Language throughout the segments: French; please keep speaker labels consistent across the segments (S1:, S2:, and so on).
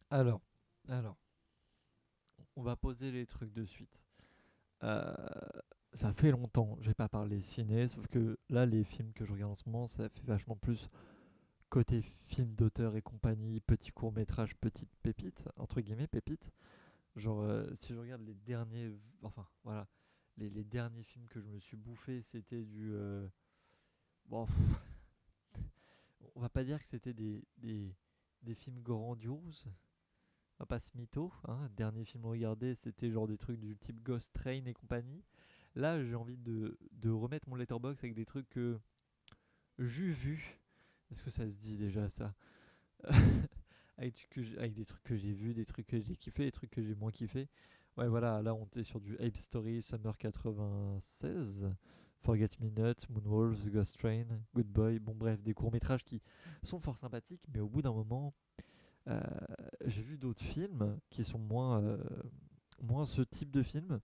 S1: Alors, alors, on va poser les trucs de suite. Euh, Ça fait longtemps, j'ai pas parlé ciné, sauf que là, les films que je regarde en ce moment, ça fait vachement plus côté film d'auteur et compagnie, petit court métrage, petite pépite, entre guillemets, pépite. Genre, si je regarde les derniers, enfin, voilà, les derniers films que je me suis bouffé, c'était du. Bon, on va pas dire que c'était des films grandioses, on va pas se mytho, hein. Dernier film regardé, c'était genre des trucs du type Ghost Train et compagnie. Là, j'ai envie de remettre mon letterbox avec des trucs que j'ai vus. Est-ce que ça se dit déjà ça? Avec des trucs que j'ai vus, des trucs que j'ai kiffé, des trucs que j'ai moins kiffé. Ouais, voilà, là on était sur du Ape Story, Summer 96, Forget Me Not, Moonwolves, Ghost Train, Good Boy. Bon, bref, des courts-métrages qui sont fort sympathiques, mais au bout d'un moment, euh, j'ai vu d'autres films qui sont moins ce type de film.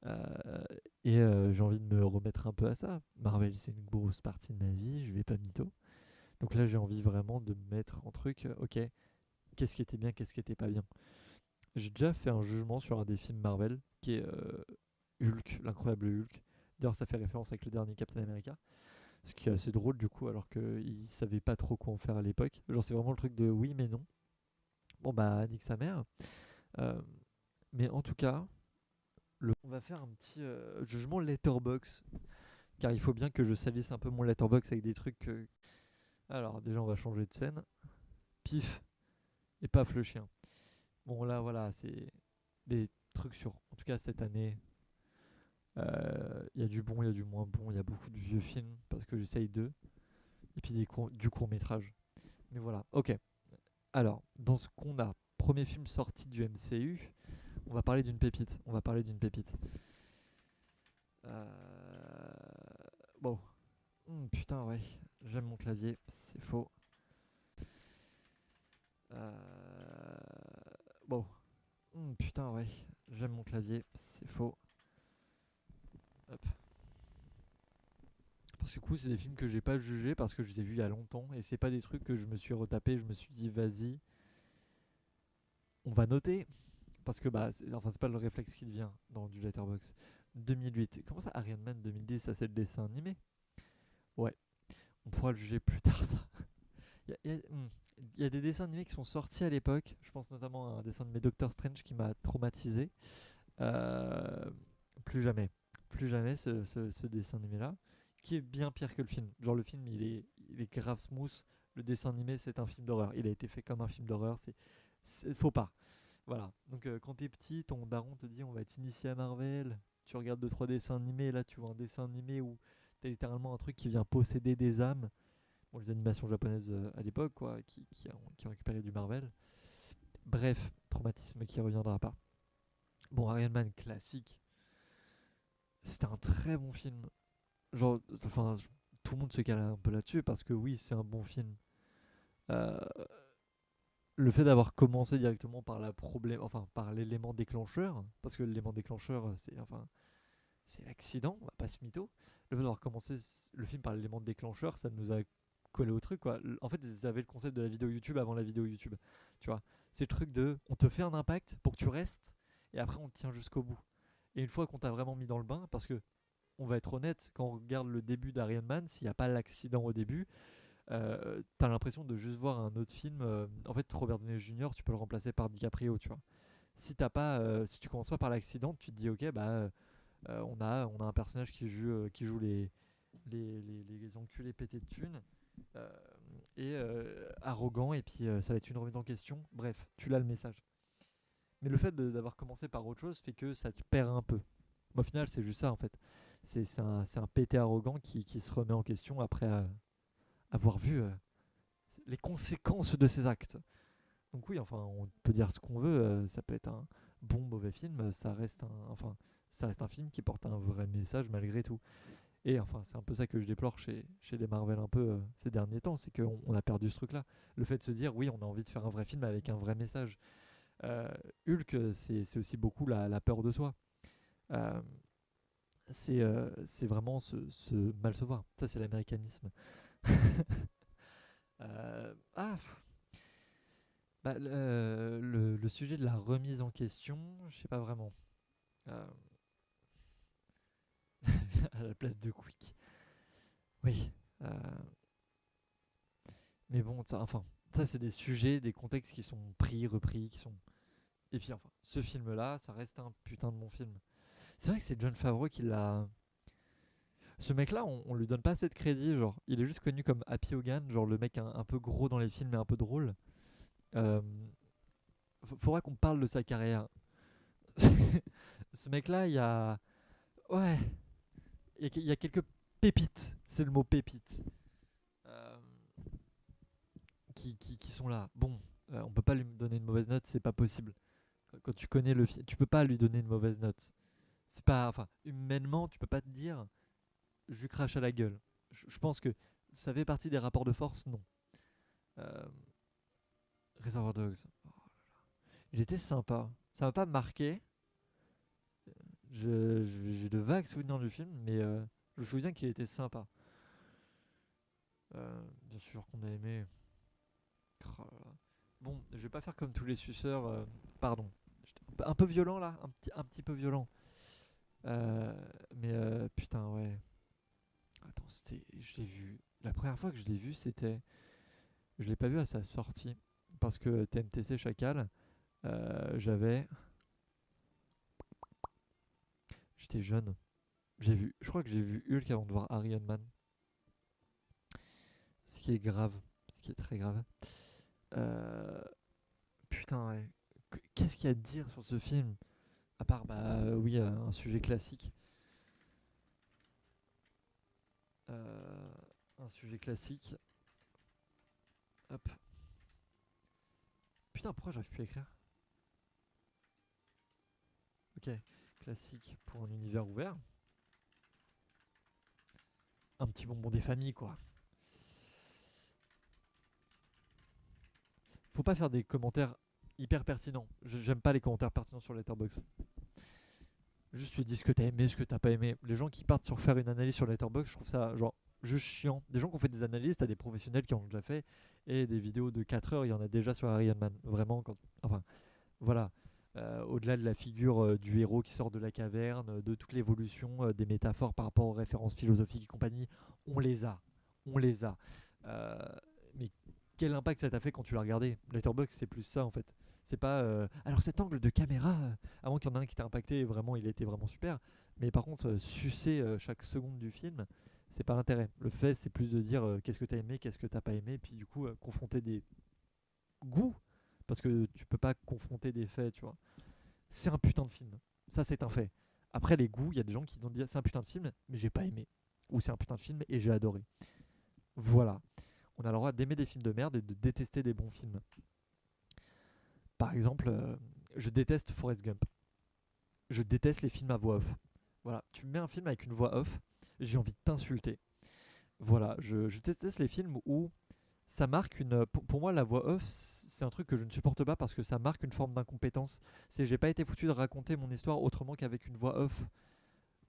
S1: Euh, j'ai envie de me remettre un peu à ça. Marvel, c'est une grosse partie de ma vie, je vais pas mytho. Donc là, j'ai envie vraiment de me mettre en truc, ok, qu'est-ce qui était bien, qu'est-ce qui était pas bien. J'ai déjà fait un jugement sur un des films Marvel, qui est Hulk, l'incroyable Hulk. D'ailleurs, ça fait référence avec le dernier Captain America. Ce qui est assez drôle du coup, alors qu'ils savaient pas trop quoi en faire à l'époque. Genre, c'est vraiment le truc de oui, mais non. Bon, bah, nique sa mère. Euh, mais en tout cas, on va faire un petit jugement letterbox. Car il faut bien que je salisse un peu mon letterbox avec des trucs. Alors, déjà, on va changer de scène. Pif, et paf le chien. Bon, là, voilà, c'est des trucs sur. En tout cas, cette année, il y a du bon, il y a du moins bon, il y a beaucoup de vieux films parce que j'essaye d'eux. Et puis du court métrage. Mais voilà, ok. Alors, dans ce qu'on a, premier film sorti du MCU, on va parler d'une pépite. On va parler d'une pépite. Bon. Putain, ouais. J'aime mon clavier, c'est faux. Bon. Putain, ouais. J'aime mon clavier, c'est faux. Hop. Parce que du coup, c'est des films que j'ai pas jugés parce que je les ai vus il y a longtemps et c'est pas des trucs que je me suis retapé. Je me suis dit, vas-y, on va noter. Parce que bah, enfin, c'est pas le réflexe qui te vient dans du Letterboxd. 2008. Comment ça, Iron Man 2010, ça c'est le dessin animé? Ouais, on pourra le juger plus tard, ça. Il y a des dessins animés qui sont sortis à l'époque. Je pense notamment à un dessin animé Doctor Strange qui m'a traumatisé. Euh, plus jamais. Plus jamais ce dessin animé-là. Qui est bien pire que le film. Genre, le film, il est grave smooth. Le dessin animé, c'est un film d'horreur. Il a été fait comme un film d'horreur. Faut pas. Voilà. Donc, quand t'es petit, ton daron te dit on va t'initier à Marvel. Tu regardes deux trois dessins animés. Là, tu vois un dessin animé où t'as littéralement un truc qui vient posséder des âmes. Bon, les animations japonaises à l'époque, quoi, qui ont récupéré du Marvel. Bref, traumatisme qui reviendra pas. Bon, Iron Man classique. C'était un très bon film. Genre, enfin, tout le monde se cale un peu là-dessus parce que oui, c'est un bon film. Euh, le fait d'avoir commencé directement par enfin par l'élément déclencheur, parce que l'élément déclencheur, c'est l'accident, on va pas se mytho. Le fait d'avoir commencé le film par l'élément déclencheur, ça nous a collé au truc quoi. En fait, ils avaient le concept de la vidéo YouTube avant la vidéo YouTube. Tu vois, c'est le truc de, on te fait un impact pour que tu restes et après on te tient jusqu'au bout. Et une fois qu'on t'a vraiment mis dans le bain, parce que on va être honnête, quand on regarde le début d'Iron Man, s'il n'y a pas l'accident au début, t'as l'impression de juste voir un autre film. En fait, Robert Downey Jr., tu peux le remplacer par DiCaprio, tu vois. Si tu commences pas par l'accident, tu te dis ok, bah on a un personnage qui joue les enculés pétés de thunes euh, et arrogant, et puis ça va être une remise en question. Bref, tu l'as le message. Mais le fait d'avoir commencé par autre chose fait que ça te perd un peu. Au final, c'est juste ça en fait. C'est un pété arrogant qui se remet en question après avoir vu les conséquences de ses actes. Donc oui, enfin, on peut dire ce qu'on veut, ça peut être un bon, mauvais film, ça reste un film qui porte un vrai message malgré tout. Et enfin, c'est un peu ça que je déplore chez les Marvel un peu ces derniers temps, c'est qu'on a perdu ce truc-là. Le fait de se dire, oui, on a envie de faire un vrai film avec un vrai message. Euh, Hulk, c'est aussi beaucoup la peur de soi. Euh, c'est vraiment se mal se voir. Ça, c'est l'américanisme. Euh, ah, Bah, le sujet de la remise en question, je sais pas vraiment. Euh, à la place de Quick. Oui. euh, mais bon, enfin, ça c'est des sujets, des contextes qui sont pris, repris, qui sont. Et puis enfin, ce film-là, ça reste un putain de bon film. C'est vrai que c'est John Favreau qui l'a. Ce mec-là, on lui donne pas assez de crédit, genre, il est juste connu comme Happy Hogan, genre le mec un peu gros dans les films et un peu drôle. Euh, Faudra qu'on parle de sa carrière. Ce mec-là, il y a. Ouais, il y a quelques pépites, c'est le mot pépite, euh, qui sont là. Bon, on peut pas lui donner une mauvaise note, c'est pas possible. Quand tu connais le film, tu peux pas lui donner une mauvaise note. C'est pas. Enfin, humainement, tu peux pas te dire, je lui crache à la gueule. Je pense que ça fait partie des rapports de force, non. Euh, Reservoir Dogs. Il était sympa. Ça m'a pas marqué. J'ai de vagues souvenirs du film, mais je me souviens qu'il était sympa. Bien sûr qu'on a aimé. Oh là là. Bon, je vais pas faire comme tous les suceurs. Pardon. J'étais un peu violent là, un petit peu violent. Mais putain, ouais. Attends, je l'ai vu. La première fois que je l'ai vu, c'était. Je l'ai pas vu à sa sortie. Parce que TMTC Chacal, j'avais. J'étais jeune. Je crois que j'ai vu Hulk avant de voir Iron Man. Ce qui est grave. Ce qui est très grave. Euh, Putain, ouais. Qu'est-ce qu'il y a à dire sur ce film? À part, bah oui, un sujet classique. Euh, un sujet classique. Hop. Putain, pourquoi j'arrive plus à écrire? Ok. Classique pour un univers ouvert. Un petit bonbon des familles, quoi. Faut pas faire des commentaires hyper pertinents. J'aime pas les commentaires pertinents sur Letterboxd. Juste tu dis ce que t'as aimé, ce que t'as pas aimé. Les gens qui partent sur faire une analyse sur Letterboxd, je trouve ça genre juste chiant. Des gens qui ont fait des analyses, t'as des professionnels qui en ont déjà fait, et des vidéos de 4 heures, il y en a déjà sur Iron Man. Vraiment, enfin, voilà. Au-delà de la figure du héros qui sort de la caverne, de toute l'évolution, des métaphores par rapport aux références philosophiques et compagnie, on les a. On les a. Euh, mais quel impact ça t'a fait quand tu l'as regardé? Letterboxd, c'est plus ça en fait. C'est pas. Alors cet angle de caméra, à moins qu'il y en ait un qui t'a impacté, vraiment, il était vraiment super. Mais par contre, sucer chaque seconde du film, c'est pas l'intérêt. Le fait, c'est plus de dire qu'est-ce que t'as aimé, qu'est-ce que t'as pas aimé, puis du coup, confronter des goûts, parce que tu peux pas confronter des faits, tu vois. C'est un putain de film. Ça, c'est un fait. Après, les goûts, il y a des gens qui vont dire c'est un putain de film, mais j'ai pas aimé. Ou c'est un putain de film et j'ai adoré. Voilà. On a le droit d'aimer des films de merde et de détester des bons films. Par exemple, je déteste Forrest Gump. Je déteste les films à voix off. Voilà, tu me mets un film avec une voix off, j'ai envie de t'insulter. Voilà, je déteste les films où ça marque une. Pour moi, la voix off, c'est un truc que je ne supporte pas parce que ça marque une forme d'incompétence. C'est j'ai pas été foutu de raconter mon histoire autrement qu'avec une voix off.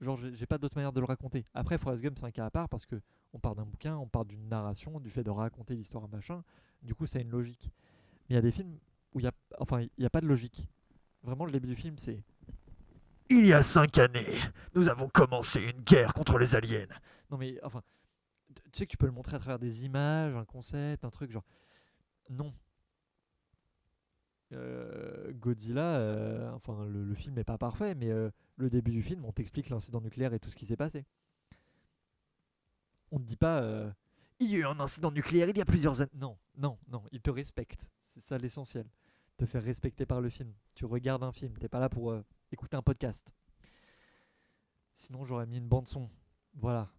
S1: Genre, j'ai pas d'autre manière de le raconter. Après, Forrest Gump, c'est un cas à part parce que on part d'un bouquin, on part d'une narration, du fait de raconter l'histoire à machin. Du coup, ça a une logique. Mais il y a des films où il y a pas de logique. Vraiment, le début du film, c'est il y a 5 années, nous avons commencé une guerre contre les aliens. Non mais enfin, tu sais que tu peux le montrer à travers des images, un concept, un truc genre. Non. Godzilla, enfin le film n'est pas parfait, mais le début du film, on t'explique l'incident nucléaire et tout ce qui s'est passé. On te dit pas, il y a eu un incident nucléaire il y a plusieurs années. Non, non, non, il te respecte. C'est ça l'essentiel. Te faire respecter par le film. Tu regardes un film, t'es pas là pour écouter un podcast. Sinon, j'aurais mis une bande son. Voilà.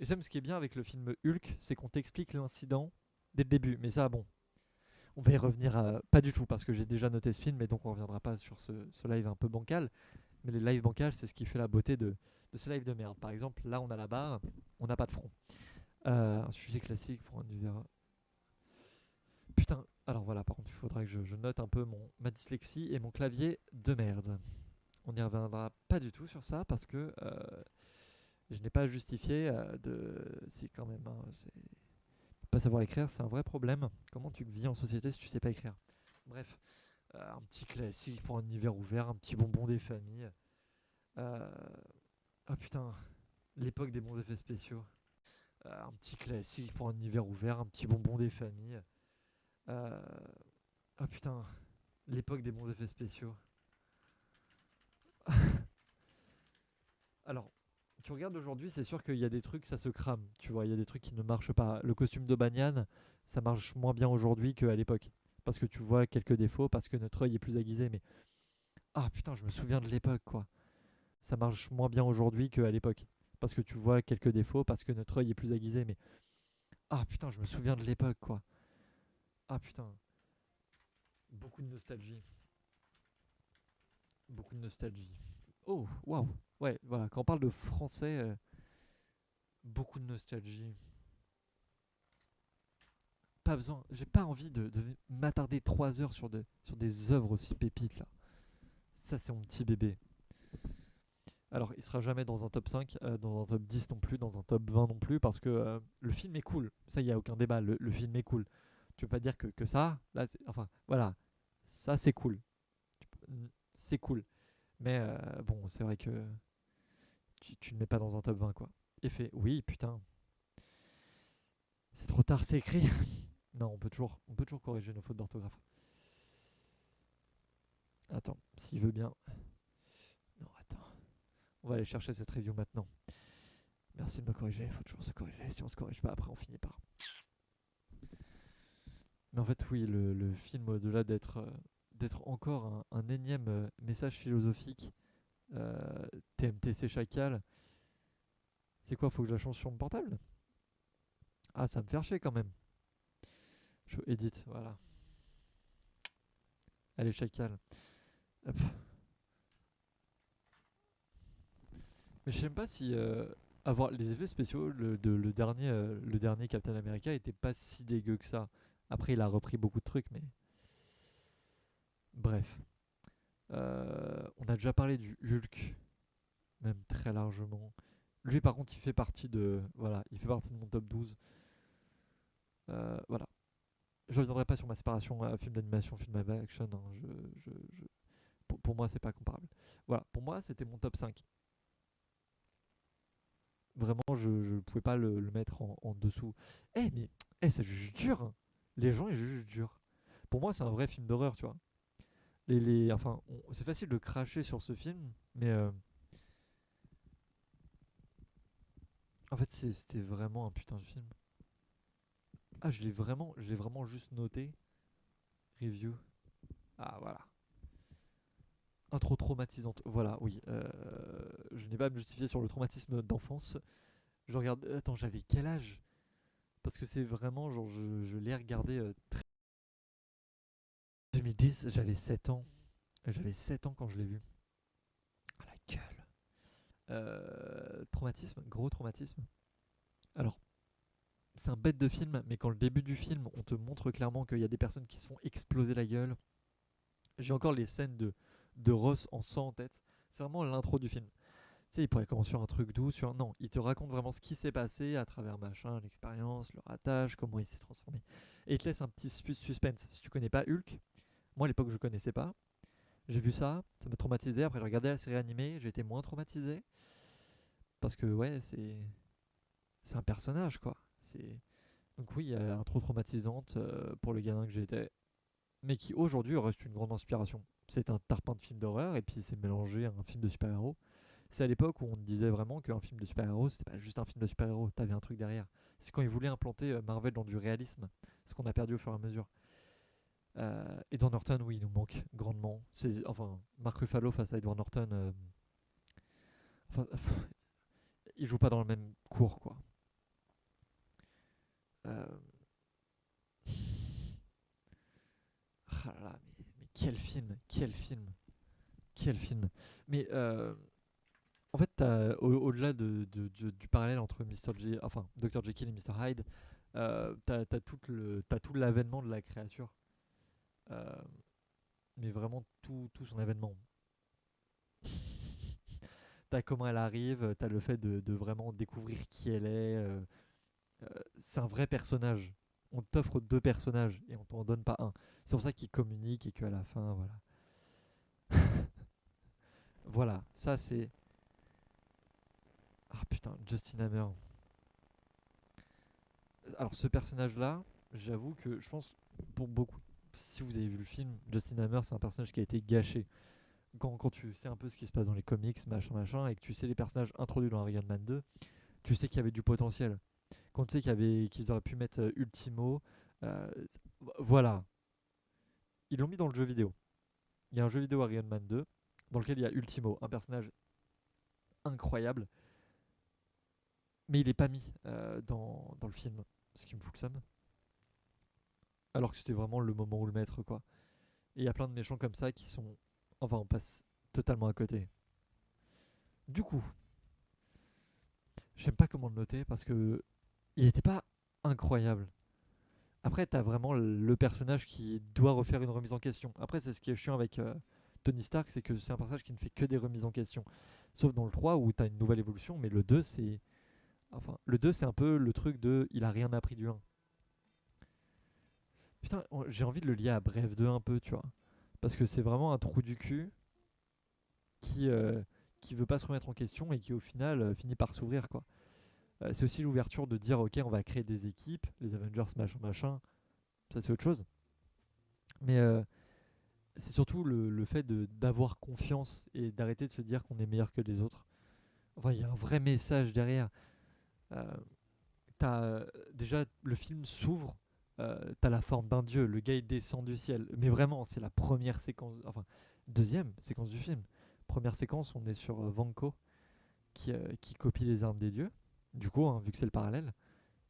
S1: Et même ce qui est bien avec le film Hulk, c'est qu'on t'explique l'incident dès le début. Mais ça, bon, on va y revenir pas du tout parce que j'ai déjà noté ce film et donc on reviendra pas sur ce live un peu bancal. Mais les lives bancals, c'est ce qui fait la beauté de ces lives de merde. Par exemple, là, on a la barre, on n'a pas de front. Un sujet classique pour un univers. Putain, alors voilà, par contre, il faudra que je note un peu ma dyslexie et mon clavier de merde. On n'y reviendra pas du tout sur ça parce que je n'ai pas justifié de. Si, quand même, hein, c'est pas Pas savoir écrire, c'est un vrai problème. Comment tu vis en société si tu sais pas écrire? Bref, un petit classique pour un univers ouvert, un petit bonbon des familles. Euh, Ah putain, l'époque des bons effets spéciaux. Un petit classique pour un univers ouvert, un petit bonbon des familles. Euh, Ah putain, l'époque des bons effets spéciaux. Alors, tu regardes aujourd'hui, c'est sûr qu'il y a des trucs, ça se crame. Tu vois, il y a des trucs qui ne marchent pas. Le costume de Banyan, ça marche moins bien aujourd'hui qu'à l'époque. Parce que tu vois quelques défauts, parce que notre œil est plus aiguisé. Mais ah putain, je me souviens de l'époque, quoi. Ça marche moins bien aujourd'hui qu'à l'époque. Parce que tu vois quelques défauts, parce que notre œil est plus aiguisé. Mais ah putain, je me souviens de l'époque, quoi. Ah putain, beaucoup de nostalgie. Beaucoup de nostalgie. Oh, waouh. Ouais, voilà, quand on parle de français, beaucoup de nostalgie. Pas besoin, j'ai pas envie de m'attarder 3 heures sur des œuvres aussi pépites là. Ça, c'est mon petit bébé. Alors, il sera jamais dans un top 5, dans un top 10 non plus, dans un top 20 non plus, parce que le film est cool. Ça, il n'y a aucun débat, le film est cool. Tu peux pas dire que ça, là, enfin, voilà, ça c'est cool. C'est cool. Mais bon, c'est vrai que tu ne mets pas dans un top 20, quoi. Effet, oui, putain, c'est trop tard, c'est écrit. Non, on peut toujours corriger nos fautes d'orthographe. Attends, s'il veut bien. Non, attends. On va aller chercher cette review maintenant. Merci de me corriger, il faut toujours se corriger. Si on se corrige pas, après on finit par. Mais en fait, oui, le film, au-delà d'être encore un énième message philosophique, TMTC Chacal, c'est quoi? Faut que je la change sur mon portable? Ah, ça me fait chier quand même. Je edit, voilà. Allez, Chacal. Hop. Mais je sais même pas si avoir les effets spéciaux, le dernier Captain America était pas si dégueu que ça. Après, il a repris beaucoup de trucs, mais bref. On a déjà parlé du Hulk, même très largement. Lui, par contre, il fait partie de, voilà, il fait partie de mon top 12. Voilà. Je reviendrai pas sur ma séparation film d'animation, film live action, hein. Pour moi, c'est pas comparable. Voilà, pour moi, c'était mon top 5. Vraiment, je ne pouvais pas le mettre en dessous. Mais c'est juste dur, hein. Les gens, ils jugent juste dur. Pour moi, c'est un vrai film d'horreur, tu vois. Enfin, c'est facile de cracher sur ce film, mais en fait, c'était vraiment un putain de film. Ah, je l'ai vraiment juste noté. Review. Ah, voilà. Intro traumatisante. Voilà, oui. Je n'ai pas à me justifier sur le traumatisme d'enfance. Je regarde. Attends, j'avais quel âge? Parce que c'est vraiment, genre, je l'ai regardé 2010, j'avais 7 ans. J'avais 7 ans quand je l'ai vu. Ah, la gueule. Traumatisme, gros traumatisme. Alors, c'est un bête de film, mais quand le début du film, on te montre clairement qu'il y a des personnes qui se font exploser la gueule. J'ai encore les scènes de Ross en sang en tête. C'est vraiment l'intro du film. Tu sais, il pourrait commencer sur un truc doux, Non, il te raconte vraiment ce qui s'est passé à travers machin, l'expérience, le ratage, comment il s'est transformé. Et il te laisse un petit suspense. Si tu connais pas Hulk, moi à l'époque je connaissais pas. J'ai vu ça m'a traumatisé. Après j'ai regardé la série animée, j'ai été moins traumatisé. Parce que ouais, c'est un personnage quoi. Donc oui, il y a un trop traumatisante pour le gamin que j'étais. Mais qui aujourd'hui reste une grande inspiration. C'est un tarpin de film d'horreur et puis c'est mélangé à un film de super-héros. C'est à l'époque où on disait vraiment qu'un film de super-héros, c'était pas juste un film de super-héros, t'avais un truc derrière. C'est quand ils voulaient implanter Marvel dans du réalisme, ce qu'on a perdu au fur et à mesure. Edward Norton, oui, il nous manque grandement. Enfin, Mark Ruffalo face à Edward Norton, enfin, ils jouent pas dans le même cours, quoi. Euh, ah là là, mais quel film, quel film, quel film. Mais en fait, au-delà du parallèle entre enfin, Dr. Jekyll et Mr. Hyde, t'as tout l'avènement de la créature. Euh, mais vraiment tout son avènement. T'as comment elle arrive, t'as le fait de vraiment découvrir qui elle est. C'est un vrai personnage. On t'offre deux personnages et on t'en donne pas un. C'est pour ça qu'ils communiquent et qu'à la fin, voilà. Voilà, ça c'est. Ah putain, Justin Hammer. Alors ce personnage-là, j'avoue que je pense pour beaucoup, si vous avez vu le film, Justin Hammer c'est un personnage qui a été gâché. Quand tu sais un peu ce qui se passe dans les comics, machin, machin, et que tu sais les personnages introduits dans Iron Man 2, tu sais qu'il y avait du potentiel. Quand tu sais qu'ils auraient pu mettre Ultimo, euh, voilà, ils l'ont mis dans le jeu vidéo. Il y a un jeu vidéo Iron Man 2 dans lequel il y a Ultimo, un personnage incroyable, mais il est pas mis dans le film, ce qui me fout le seum. Alors que c'était vraiment le moment où le mettre, quoi. Et il y a plein de méchants comme ça qui sont. Enfin, on passe totalement à côté. Du coup, je sais pas comment le noter parce que il était pas incroyable. Après, t'as vraiment le personnage qui doit refaire une remise en question. Après, c'est ce qui est chiant avec Tony Stark, c'est que c'est un personnage qui ne fait que des remises en question. Sauf dans le 3 où t'as une nouvelle évolution, mais le 2, c'est. Enfin, le 2, c'est un peu le truc de. Il a rien appris du 1. Putain, j'ai envie de le lier à Bref 2 un peu, tu vois. Parce que c'est vraiment un trou du cul qui, euh, qui veut pas se remettre en question et qui au final finit par s'ouvrir, quoi. C'est aussi l'ouverture de dire ok, on va créer des équipes, les Avengers machin machin, ça c'est autre chose. Mais c'est surtout le fait d'avoir confiance et d'arrêter de se dire qu'on est meilleur que les autres. Enfin, il y a un vrai message derrière. Euh, t'as, déjà, le film s'ouvre, t'as la forme d'un dieu, le gars il descend du ciel. Mais vraiment, c'est la première séquence, enfin, deuxième séquence du film. Première séquence, on est sur Vanko qui copie les armes des dieux, du coup, hein, vu que c'est le parallèle.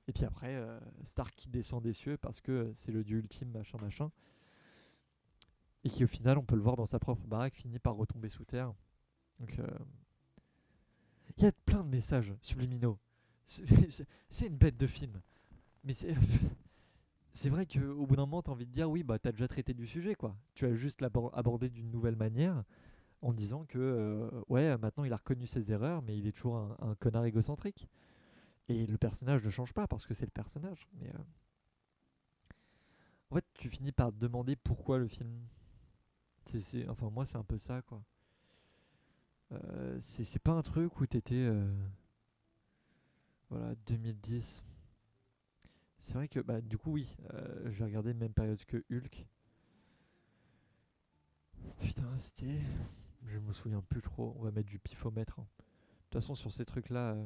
S1: Et puis après, Stark qui descend des cieux parce que c'est le dieu ultime, machin, machin. Et qui au final, on peut le voir dans sa propre baraque, finit par retomber sous terre. Donc, il y a plein de messages subliminaux. C'est une bête de film. Mais c'est vrai qu'au bout d'un moment, t'as envie de dire oui, bah t'as déjà traité du sujet, quoi. Tu as juste abordé d'une nouvelle manière en disant que, ouais, maintenant il a reconnu ses erreurs, mais il est toujours un connard égocentrique. Et le personnage ne change pas parce que c'est le personnage. Mais en fait, tu finis par te demander pourquoi le film. Enfin, moi, c'est un peu ça, quoi. C'est pas un truc où t'étais. Voilà, 2010. C'est vrai que, bah, du coup, oui, j'ai regardé même période que Hulk. Putain, c'était. Je me souviens plus trop. On va mettre du pifomètre, hein. De toute façon, sur ces trucs-là,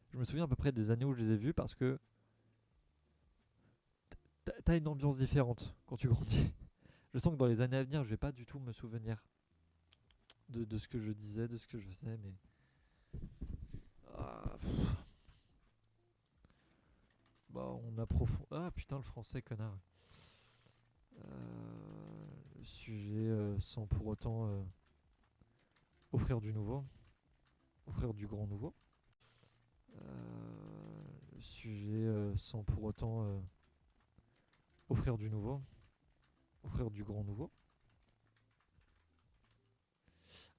S1: je me souviens à peu près des années où je les ai vus parce que t'as une ambiance différente quand tu grandis. Je sens que dans les années à venir, je vais pas du tout me souvenir de ce que je disais, de ce que je faisais, mais. Ah, bah, on approfond. Ah putain, le français, connard. Le sujet sans pour autant offrir du nouveau, offrir du grand nouveau. Le sujet sans pour autant offrir du nouveau, offrir du grand nouveau.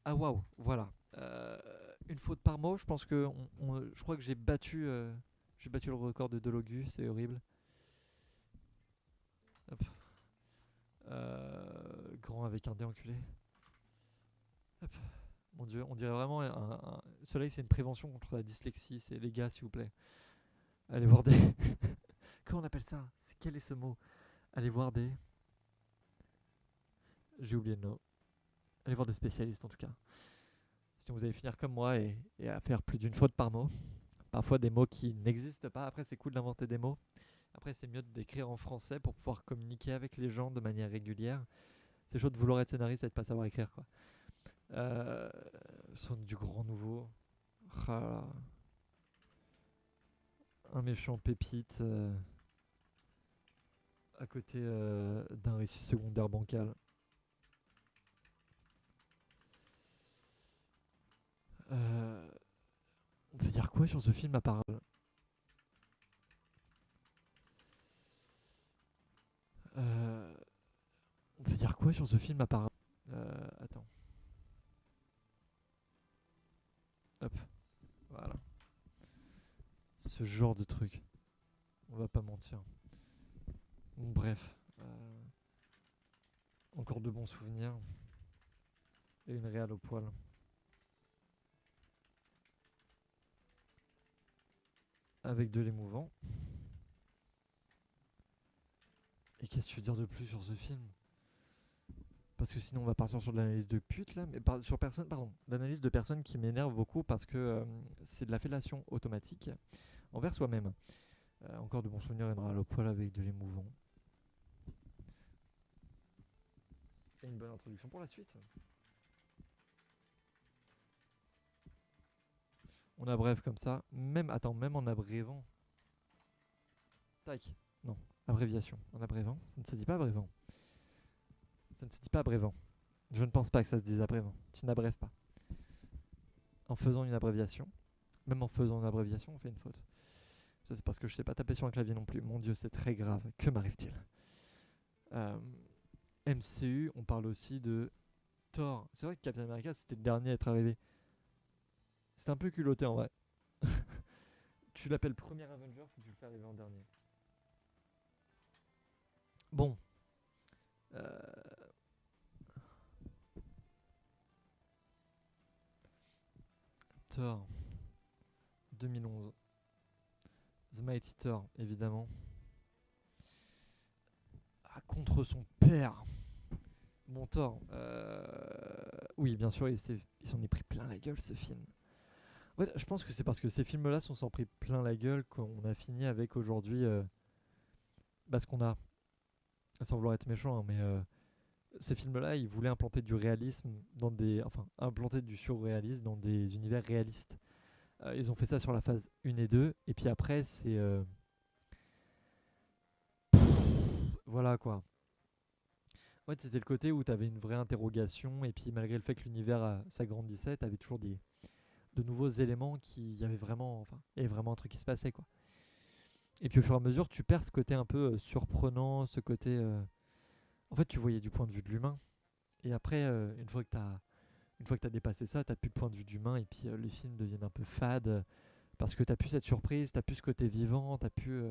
S1: Ah waouh, voilà. Une faute par mot, je pense que je crois que j'ai battu le record de Dologu, c'est horrible. Hop. Grand avec un dé enculé. Hop. Mon dieu, on dirait vraiment Soleil, c'est une prévention contre la dyslexie. C'est les gars, s'il vous plaît. Allez voir des. Comment on appelle ça? Quel est ce mot? Allez voir des. J'ai oublié le nom. Allez voir des spécialistes en tout cas. Sinon vous allez finir comme moi et à faire plus d'une faute par mot. Parfois des mots qui n'existent pas. Après, c'est cool d'inventer des mots. Après, c'est mieux d'écrire en français pour pouvoir communiquer avec les gens de manière régulière. C'est chaud de vouloir être scénariste et de pas savoir écrire, quoi. Euh, Son du grand nouveau. Ah, un méchant pépite à côté d'un récit secondaire bancal. Euh, on peut dire quoi sur ce film à part. Euh, on peut dire quoi sur ce film à part. Attends. Hop. Voilà. Ce genre de truc. On va pas mentir. Bref, encore de bons souvenirs et une réale au poil. Avec de l'émouvant. Et qu'est-ce que tu veux dire de plus sur ce film? Parce que sinon on va partir sur de l'analyse de pute là, mais sur personne, pardon, l'analyse de personnes qui m'énerve beaucoup parce que c'est de la fellation automatique envers soi-même. Encore de bons souvenirs et une râle au poil avec de l'émouvant. Et une bonne introduction pour la suite. On abrève comme ça, même en abrévant. Tac, non, abréviation. En abrévant, ça ne se dit pas abrévant. Ça ne se dit pas abrévant. Je ne pense pas que ça se dise abrévant. Tu n'abrèves pas. En faisant une abréviation, même en faisant une abréviation, on fait une faute. Ça, c'est parce que je sais pas taper sur un clavier non plus. Mon Dieu, c'est très grave. Que m'arrive-t-il? MCU, on parle aussi de Thor. C'est vrai que Captain America, c'était le dernier à être arrivé. C'est un peu culotté en vrai. Tu l'appelles premier Avenger si tu le fais arriver en dernier. Bon. Euh, Thor 2011. The Mighty Thor, évidemment. Ah, contre son père. Mon Thor. Oui, bien sûr, il s'en est pris plein la gueule ce film. En fait, je pense que c'est parce que ces films-là s'en pris plein la gueule qu'on a fini avec aujourd'hui ce qu'on a. Sans vouloir être méchant, hein, mais ces films-là, ils voulaient implanter du réalisme dans des. Enfin, implanter du surréalisme dans des univers réalistes. Ils ont fait ça sur la phase 1 et 2, et puis après, c'est. Voilà quoi. En fait, c'était le côté où tu avais une vraie interrogation, et puis malgré le fait que l'univers s'agrandissait, tu avais toujours de nouveaux éléments qui y avait vraiment. Enfin, il y avait vraiment un truc qui se passait quoi. Et puis au fur et à mesure, tu perds ce côté un peu surprenant, ce côté. En fait, tu voyais du point de vue de l'humain. Et après, une fois que tu as dépassé ça, tu n'as plus de point de vue d'humain et puis les films deviennent un peu fades parce que tu n'as plus cette surprise, tu n'as plus ce côté vivant, tu n'as plus.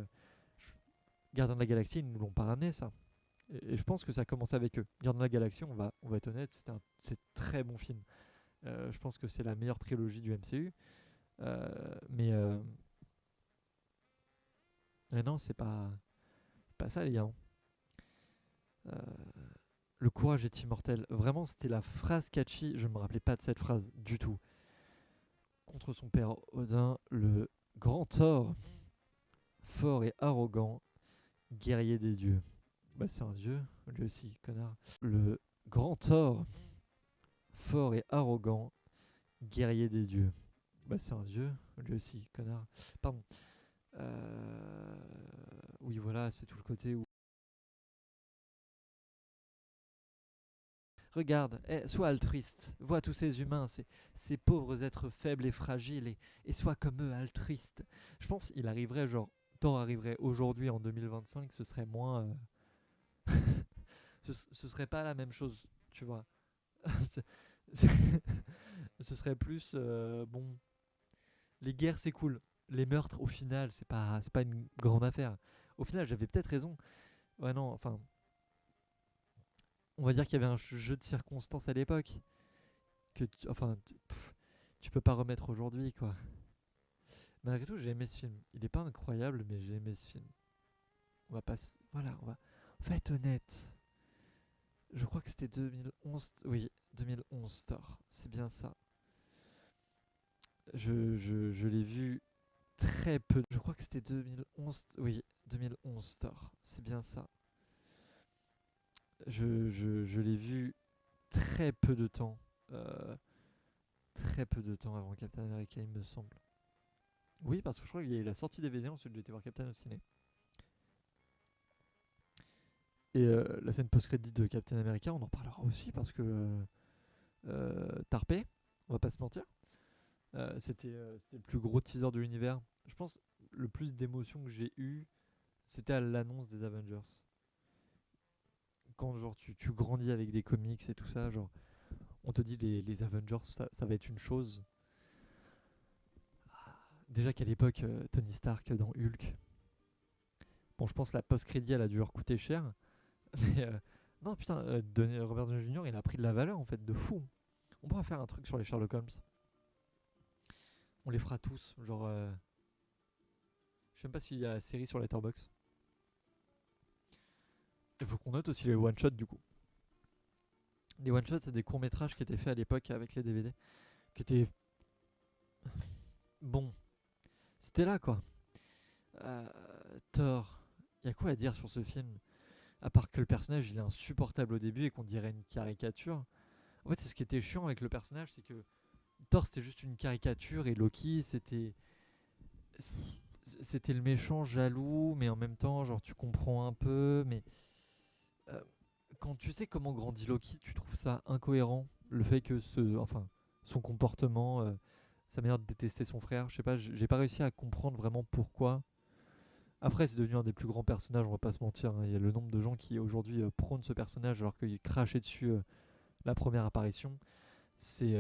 S1: Gardiens de la Galaxie, ils nous l'ont pas ramené ça. Et je pense que ça a commencé avec eux. Gardiens de la Galaxie, on va être honnête, c'est très bon film. Je pense que c'est la meilleure trilogie du MCU. Mais non, c'est pas ça, les gars. Euh, le courage est immortel. Vraiment, c'était la phrase catchy. Je me rappelais pas de cette phrase du tout. Contre son père Odin, le grand Thor, fort et arrogant, guerrier des dieux. Bah, c'est un dieu, lui aussi, connard. Le grand Thor, fort et arrogant, guerrier des dieux. Bah, c'est un dieu, lui aussi, connard. Pardon. Oui, voilà, c'est tout le côté où. Regarde, sois altruiste, vois tous ces humains, ces pauvres êtres faibles et fragiles, et sois comme eux, altruiste. Je pense qu'il arriverait, genre, Thor arriverait aujourd'hui en 2025, ce serait moins. Ce serait pas la même chose, tu vois. C'est- c'est- Ce serait plus. Bon, les guerres, c'est cool. Les meurtres, au final, c'est pas une grande affaire. Au final, j'avais peut-être raison. Ouais, non, enfin. On va dire qu'il y avait un jeu de circonstances à l'époque. Enfin, tu peux pas remettre aujourd'hui, quoi. Malgré tout, j'ai aimé ce film. Il est pas incroyable, mais j'ai aimé ce film. On va pas. Voilà, on va être honnête. Je crois que c'était 2011. Oui, 2011 Thor. C'est bien ça. Je l'ai vu très peu. Je crois que c'était 2011. Oui, 2011 Thor. C'est bien ça. Je l'ai vu très peu de temps. euh, Très peu de temps avant Captain America, il me semble. Oui, parce que je crois qu'il y a eu la sortie DVD, ensuite j'ai été voir Captain au ciné. Et la scène post-crédit de Captain America, on en parlera aussi parce que Tarpé, on va pas se mentir, c'était le plus gros teaser de l'univers. Je pense le plus d'émotion que j'ai eu, c'était à l'annonce des Avengers. Quand genre tu grandis avec des comics et tout ça, genre on te dit les Avengers, ça va être une chose. Déjà qu'à l'époque, Tony Stark dans Hulk, Bon, je pense que la post-crédit, elle a dû leur coûter cher. Mais non, putain, Robert Downey Jr., il a pris de la valeur en fait, de fou. On pourra faire un truc sur les Sherlock Holmes. On les fera tous. Genre, je sais même pas s'il y a la série sur Letterboxd. Il faut qu'on note aussi les one-shots du coup. Les one-shots, c'est des courts-métrages qui étaient faits à l'époque avec les DVD. Qui étaient. Bon, c'était là quoi. Euh, Thor. Il y a quoi à dire sur ce film? À part que le personnage il est insupportable au début et qu'on dirait une caricature. En fait, c'est ce qui était chiant avec le personnage, c'est que Thor c'était juste une caricature et Loki c'était le méchant jaloux, mais en même temps, genre tu comprends un peu, mais euh, quand tu sais comment grandit Loki, tu trouves ça incohérent, le fait que son comportement, sa manière de détester son frère, je sais pas, j'ai pas réussi à comprendre vraiment pourquoi. Après, c'est devenu un des plus grands personnages, on va pas se mentir, hein. Il y a le nombre de gens qui aujourd'hui prônent ce personnage alors qu'il crachait dessus la première apparition. C'est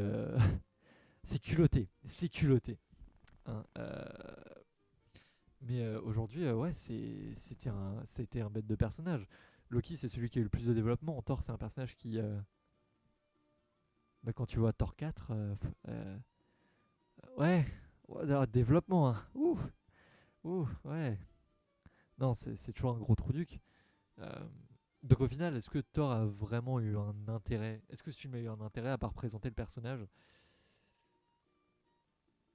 S1: c'est culotté, c'est culotté, hein. Mais aujourd'hui, ouais, c'était un bête de personnage. Loki, c'est celui qui a eu le plus de développement. Thor, c'est un personnage qui, bah, quand tu vois Thor 4, ouais, ouais, développement, hein. Ouh, ouh, ouais. Non, c'est toujours un gros trou duc. Euh, donc au final, est-ce que Thor a vraiment eu un intérêt? Est-ce que ce film a eu un intérêt à part présenter le personnage?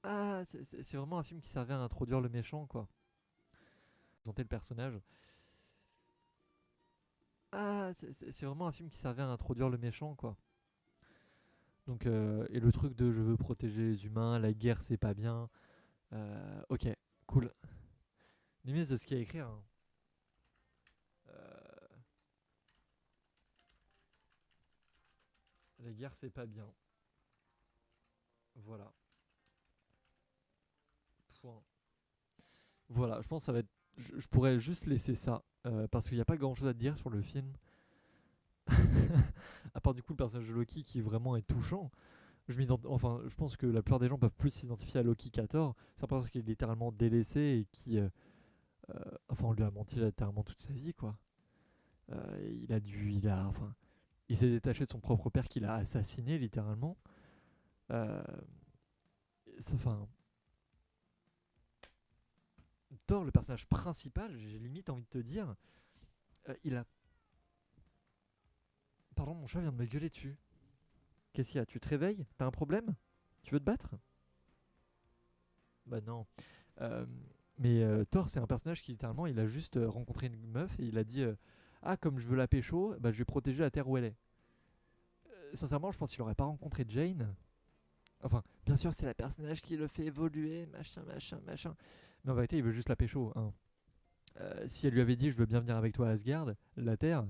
S1: Ah, c'est vraiment un film qui servait à introduire le méchant, quoi. Présenter le personnage. Ah, c'est vraiment un film qui servait à introduire le méchant, quoi. Donc, et le truc de je veux protéger les humains, la guerre c'est pas bien. Ok, cool. Limite de ce qu'il y a à écrire, hein. Euh, la guerre c'est pas bien. Voilà. Point. Voilà, je pense que ça va être. Je pourrais juste laisser ça. Parce qu'il n'y a pas grand chose à dire sur le film. À part du coup le personnage de Loki qui vraiment est touchant. Enfin, je pense que la plupart des gens peuvent plus s'identifier à Loki qu'à Thor. C'est un personnage qui est littéralement délaissé et qui. Enfin, on lui a menti littéralement toute sa vie, quoi. Il a dû. Enfin, il s'est détaché de son propre père qu'il a assassiné littéralement. Euh, enfin, Thor, le personnage principal, j'ai limite envie de te dire, il a. Pardon, mon chat vient de me gueuler dessus. Qu'est-ce qu'il y a? Tu te réveilles? T'as un problème? Tu veux te battre? Bah non. Euh, mais Thor, c'est un personnage qui littéralement, il a juste rencontré une meuf et il a dit ah, comme je veux la pécho, bah, je vais protéger la terre où elle est. Sincèrement, je pense qu'il aurait pas rencontré Jane. Enfin, bien sûr, c'est la personnage qui le fait évoluer, machin, machin, machin. Mais en vérité, il veut juste la pécho, hein. Si elle lui avait dit je veux bien venir avec toi à Asgard, la terre,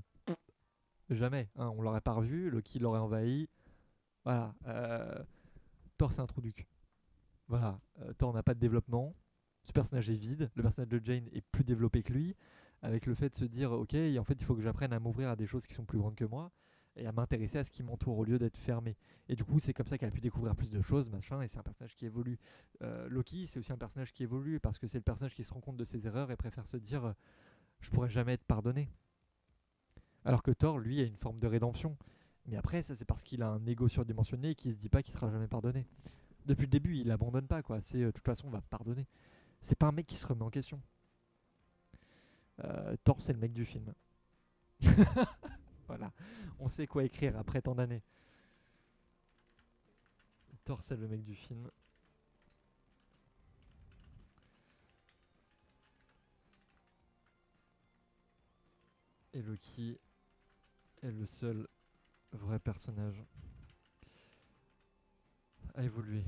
S1: jamais, hein, on l'aurait pas revu, Loki l'aurait envahi. Voilà. Thor, c'est un trou du cul. Voilà. Thor n'a pas de développement. Ce personnage est vide. Le personnage de Jane est plus développé que lui. Avec le fait de se dire, ok, en fait, il faut que j'apprenne à m'ouvrir à des choses qui sont plus grandes que moi et à m'intéresser à ce qui m'entoure au lieu d'être fermé. Et du coup, c'est comme ça qu'elle a pu découvrir plus de choses, machin. Et c'est un personnage qui évolue. Loki, c'est aussi un personnage qui évolue parce que c'est le personnage qui se rend compte de ses erreurs et préfère se dire, je pourrais jamais être pardonné. Alors que Thor, lui, a une forme de rédemption. Mais après, ça, c'est parce qu'il a un ego surdimensionné et qu'il se dit pas qu'il sera jamais pardonné. Depuis le début, il abandonne pas, quoi. C'est de toute façon, on va pardonner. C'est pas un mec qui se remet en question. Thor, c'est le mec du film. Voilà. On sait quoi écrire après tant d'années. Thor, c'est le mec du film. Et Loki est le seul vrai personnage à évoluer.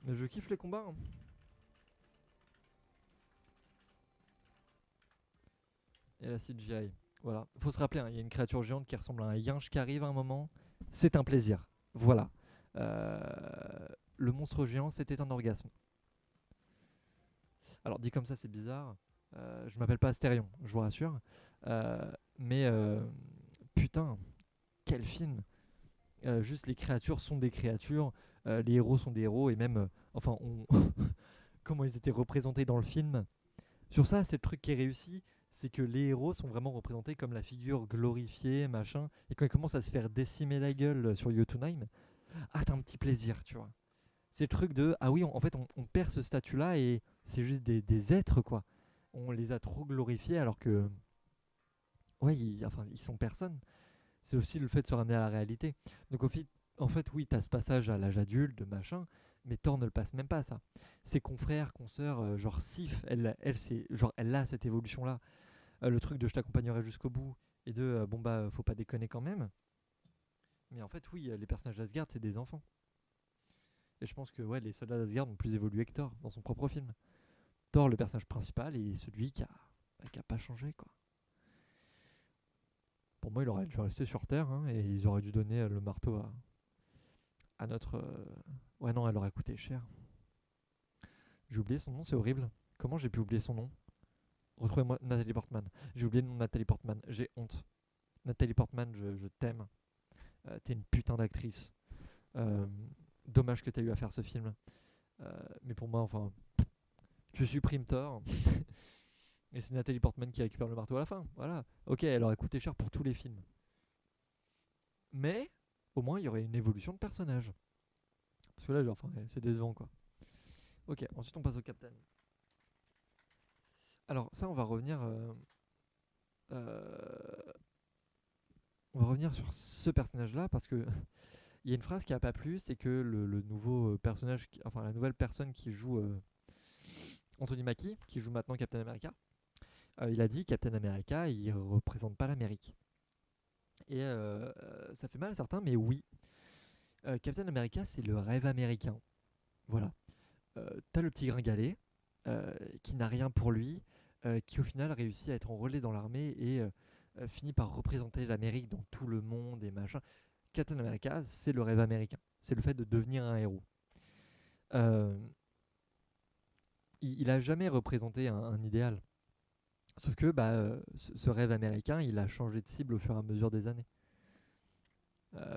S1: Mais je kiffe les combats, hein. Et la CGI. Voilà. Faut se rappeler, hein, il y a une créature géante qui ressemble à un yinche qui arrive à un moment. C'est un plaisir. Voilà. Euh, le monstre géant, c'était un orgasme. Alors dit comme ça, c'est bizarre. Je m'appelle pas Astérion, je vous rassure. Mais putain, quel film. Juste les créatures sont des créatures, les héros sont des héros et même, enfin, comment ils étaient représentés dans le film. Sur ça, c'est le truc qui est réussi, c'est que les héros sont vraiment représentés comme la figure glorifiée, machin. Et quand ils commencent à se faire décimer la gueule sur Jotunheim, ah, t'as un petit plaisir, tu vois. C'est le truc de, ah oui, en fait, on perd ce statut-là et c'est juste des êtres, quoi. On les a trop glorifiés alors que, ouais, enfin, ils sont personnes. C'est aussi le fait de se ramener à la réalité. Donc en fait oui, t'as ce passage à l'âge adulte, de machin, mais Thor ne le passe même pas, ça. Ses confrères, consoeurs, genre Sif, elle a cette évolution-là. Le truc de je t'accompagnerai jusqu'au bout et de bon bah faut pas déconner quand même. Mais en fait oui, les personnages d'Asgard c'est des enfants. Et je pense que ouais, les soldats d'Asgard ont plus évolué que Thor dans son propre film. Thor, le personnage principal, est celui qui a pas changé, quoi. Pour moi, il aurait dû rester sur Terre hein, et ils auraient dû donner le marteau à notre. Ouais, non, elle aurait coûté cher. J'ai oublié son nom, c'est horrible. Comment j'ai pu oublier son nom? Retrouvez-moi Nathalie Portman. J'ai oublié le nom de Nathalie Portman, j'ai honte. Nathalie Portman, je t'aime. T'es une putain d'actrice. Euh, Dommage que t'aies eu à faire ce film. Mais pour moi, enfin, tu supprimes Thor. Et c'est Nathalie Portman qui récupère le marteau à la fin. Voilà. Ok, elle aurait coûté cher pour tous les films. Mais, au moins, il y aurait une évolution de personnage. Parce que là, genre, enfin, c'est décevant, quoi. Ok, ensuite on passe au Captain. Alors ça, euh, on va revenir sur ce personnage-là parce que il y a une phrase qui a pas plu, c'est que le nouveau personnage, enfin la nouvelle personne qui joue Anthony Mackie, qui joue maintenant Captain America, il a dit Captain America, il représente pas l'Amérique. Et ça fait mal à certains, mais oui, Captain America, c'est le rêve américain. Voilà. T'as le petit gringalet qui n'a rien pour lui, qui au final réussit à être enrôlé dans l'armée et finit par représenter l'Amérique dans tout le monde et machin. Captain America, c'est le rêve américain. C'est le fait de devenir un héros. Euh, il a jamais représenté un idéal. Sauf que bah, ce rêve américain, il a changé de cible au fur et à mesure des années.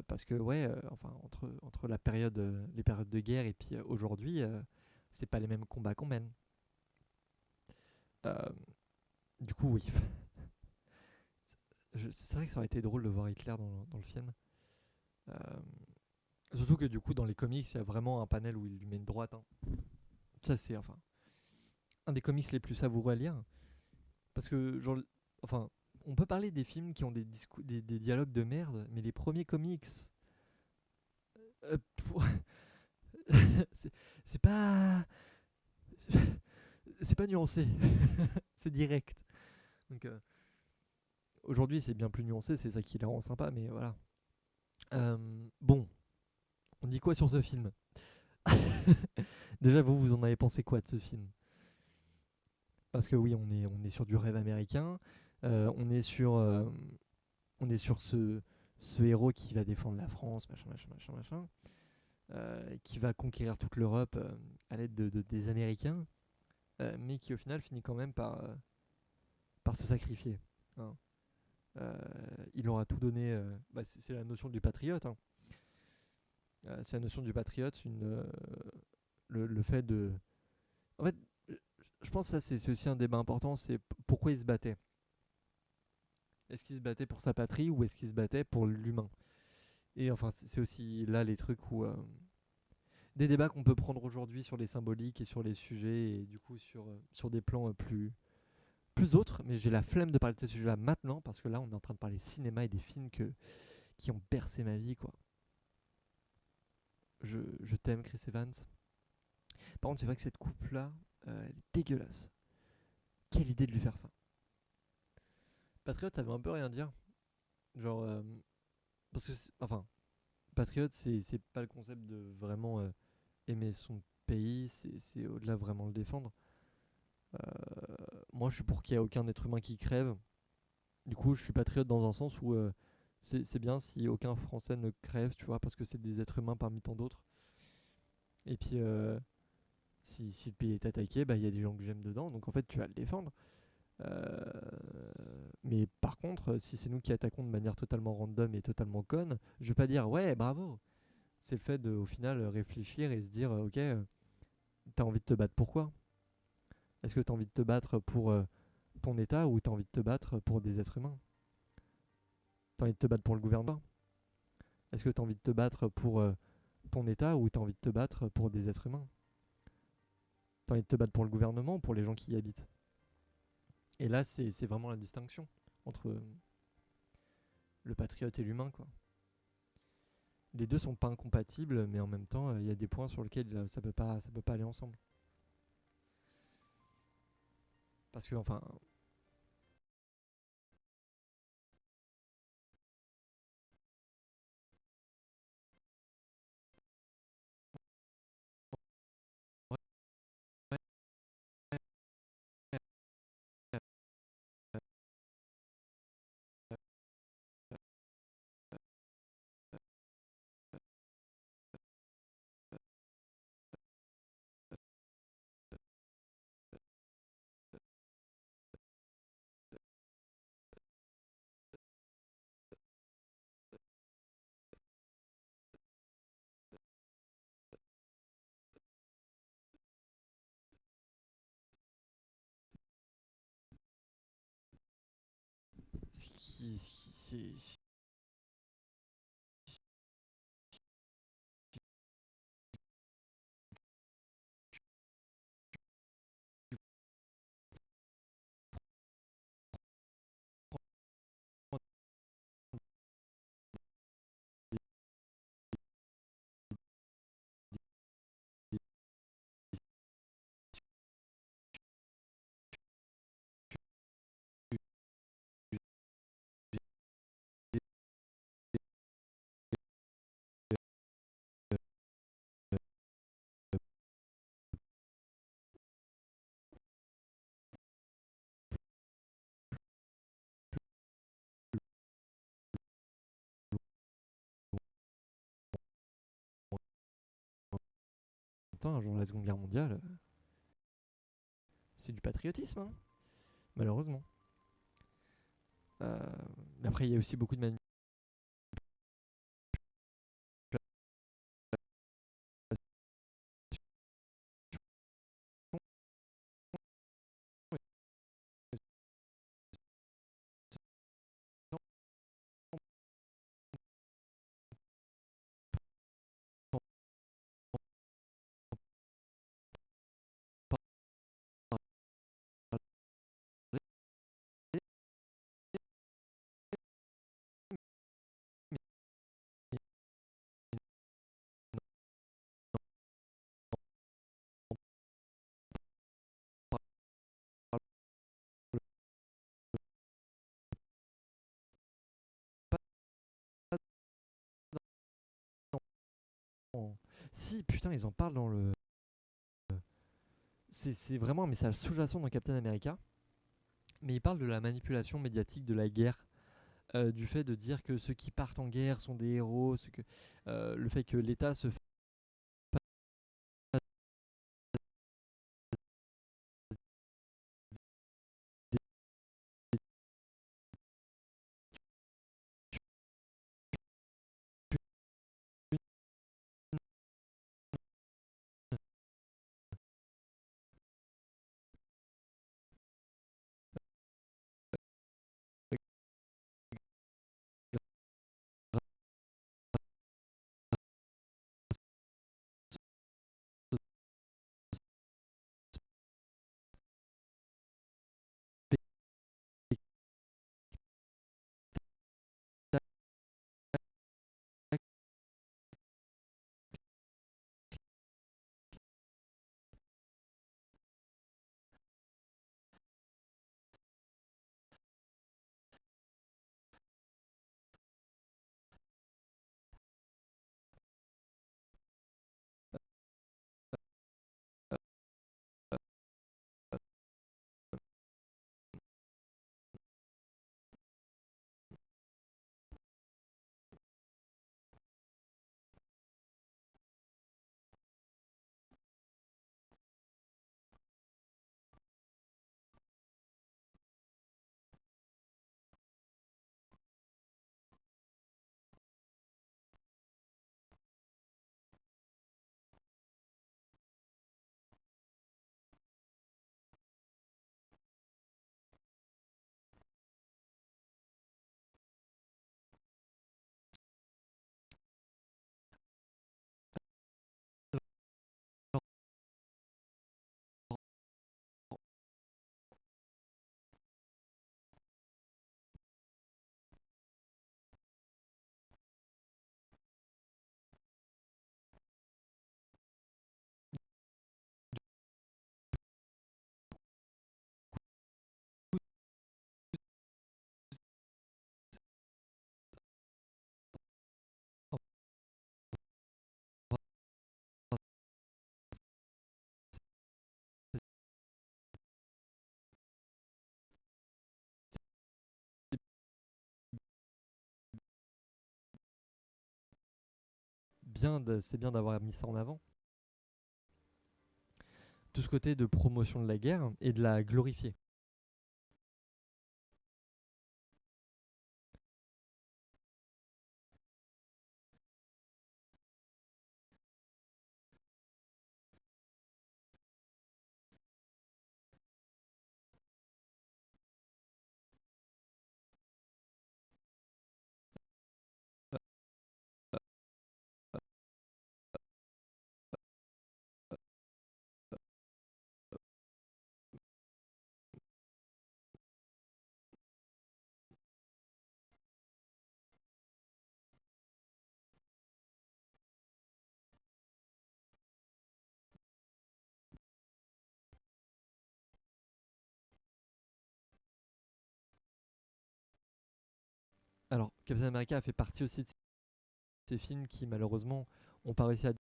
S1: Parce que ouais, enfin entre les périodes de guerre et puis aujourd'hui, c'est pas les mêmes combats qu'on mène. Euh, du coup, oui. C'est vrai que ça aurait été drôle de voir Hitler dans le film. Euh, Surtout que du coup, dans les comics, il y a vraiment un panel où il lui met une droite, hein. Ça, c'est enfin un des comics les plus savoureux à lire. Parce que, genre, enfin, on peut parler des films qui ont des dialogues de merde, mais les premiers comics, euh, pour- c'est c'est pas. C'est pas nuancé. C'est direct. Donc, aujourd'hui, c'est bien plus nuancé, c'est ça qui les rend sympa, mais voilà. Euh, bon, on dit quoi sur ce film? Déjà, vous en avez pensé quoi de ce film? Parce que oui, on est sur du rêve américain. On est sur on est sur ce héros qui va défendre la France, machin, machin, machin, machin, qui va conquérir toute l'Europe à l'aide des Américains, mais qui au final finit quand même par se sacrifier, hein. Euh, il aura tout donné. Bah, c'est la notion du patriote, hein. C'est la notion du patriote, le fait de. En fait, je pense que ça c'est aussi un débat important, c'est pourquoi il se battait. Est-ce qu'il se battait pour sa patrie ou est-ce qu'il se battait pour l'humain? Et enfin, c'est aussi là les trucs où des débats qu'on peut prendre aujourd'hui sur les symboliques et sur les sujets et du coup sur des plans plus autres. Mais j'ai la flemme de parler de ces sujets-là maintenant parce que là, on est en train de parler cinéma et des films qui ont bercé ma vie, quoi. Je t'aime, Chris Evans. Par contre, c'est vrai que cette coupe-là, elle est dégueulasse. Quelle idée de lui faire ça. Patriote, ça veut un peu rien dire. Genre, parce que, enfin, patriote, c'est pas le concept de vraiment aimer son pays, c'est au-delà vraiment le défendre. Moi, je suis pour qu'il n'y ait aucun être humain qui crève. Du coup, je suis patriote dans un sens où c'est bien si aucun Français ne crève, tu vois, parce que c'est des êtres humains parmi tant d'autres. Et puis, si le pays est attaqué, bah, il y a des gens que j'aime dedans, donc en fait, tu vas le défendre. Euh, mais par contre, si c'est nous qui attaquons de manière totalement random et totalement conne, je vais pas dire ouais, bravo. C'est le fait de, au final, réfléchir et se dire ok, t'as envie de te battre pourquoi? Est-ce que tu as envie de te battre pour ton État ou tu as envie de te battre pour des êtres humains? Tu as envie de te battre pour le gouvernement? Est-ce que tu as envie de te battre pour ton État ou tu as envie de te battre pour des êtres humains? Tu as envie de te battre pour le gouvernement ou pour les gens qui y habitent? Et là, c'est vraiment la distinction entre le patriote et l'humain, quoi. Les deux sont pas incompatibles, mais en même temps, il y a des points sur lesquels ça peut pas aller ensemble. Parce que, enfin, c'est genre la Seconde Guerre mondiale, c'est du patriotisme, hein, malheureusement. Euh, mais après, il y a aussi beaucoup de manipulation. Si, putain, ils en parlent dans le. C'est vraiment un message sous-jacent dans Captain America. Mais ils parlent de la manipulation médiatique de la guerre. Du fait de dire que ceux qui partent en guerre sont des héros. Le fait que l'État se fait c'est bien d'avoir mis ça en avant. Tout ce côté de promotion de la guerre et de la glorifier. Alors, Captain America a fait partie aussi de ces films qui, malheureusement, ont pas réussi à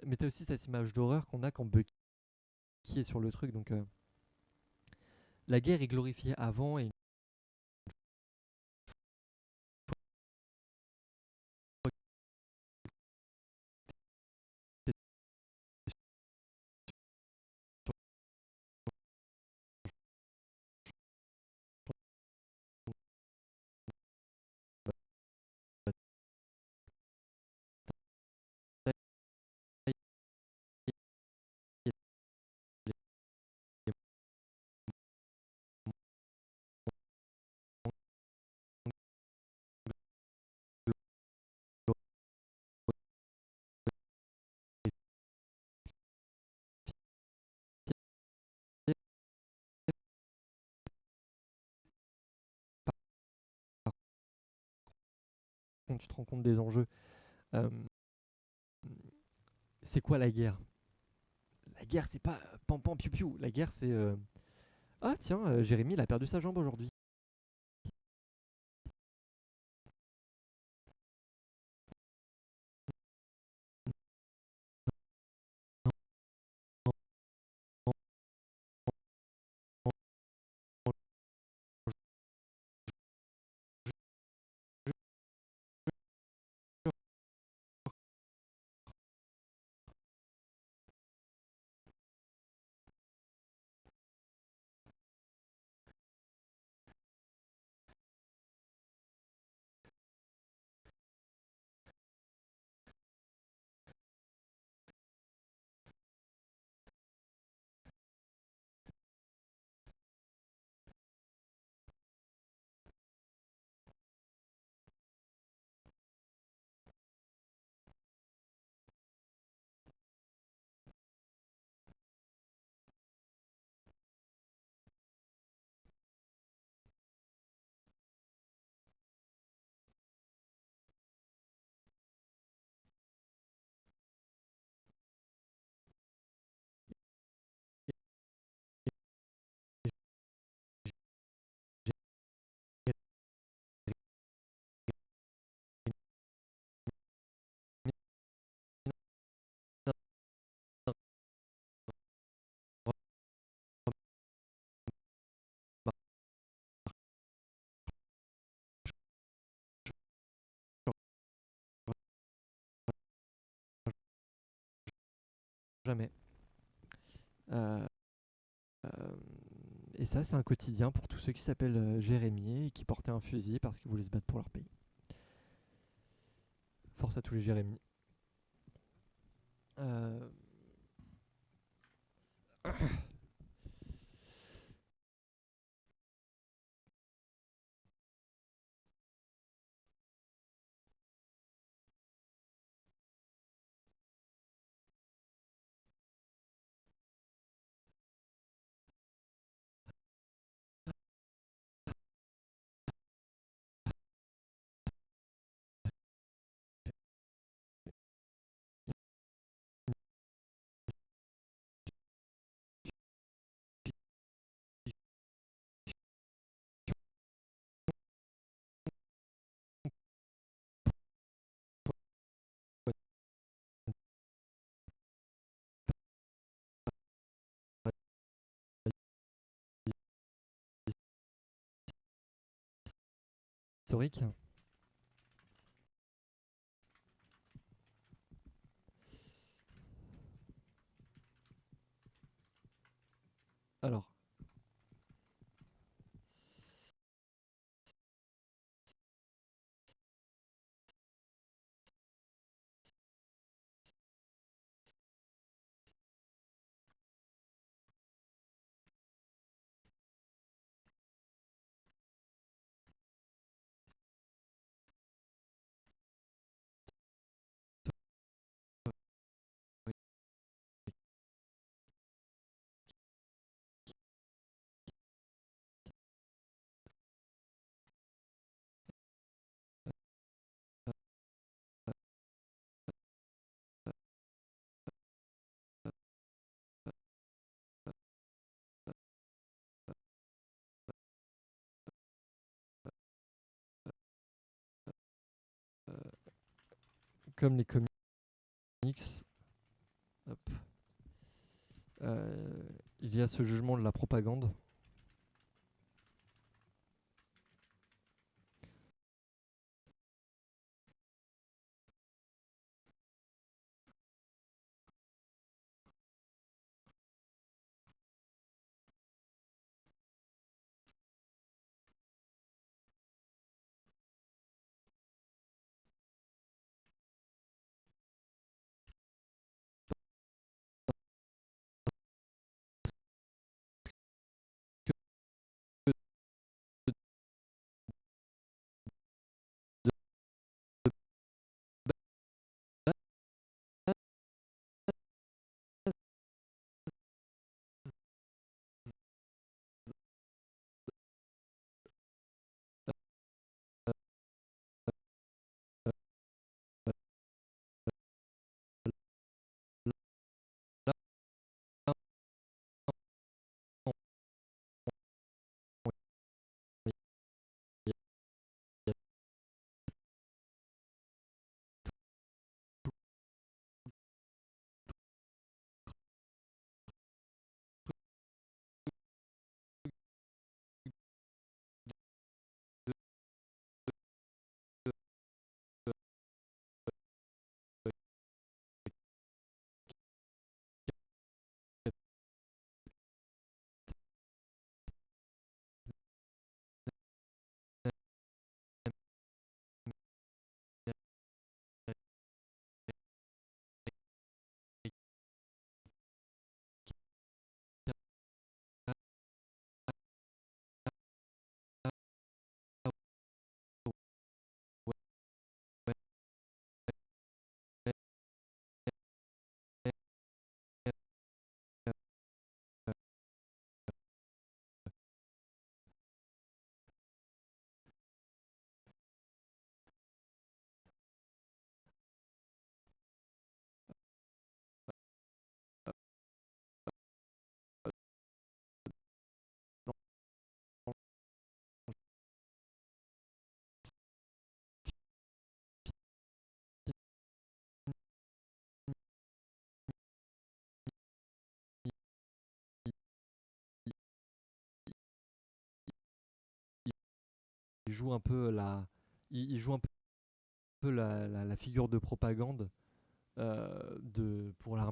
S1: mais t'as aussi cette image d'horreur qu'on a quand Bucky est sur le truc. Donc, la guerre est glorifiée avant et tu te rends compte des enjeux. Euh, c'est quoi la guerre? La guerre, c'est pas pam pam piou piou. La guerre, c'est ah tiens, Jérémy, il a perdu sa jambe aujourd'hui. Jamais. Euh, euh, et ça, c'est un quotidien pour tous ceux qui s'appellent Jérémy et qui portaient un fusil parce qu'ils voulaient se battre pour leur pays. Force à tous les Jérémy. Euh, Historique. Alors, comme les comics, hop, euh, il y a ce jugement de la propagande. joue un peu il joue un peu la figure de propagande pour l'armée.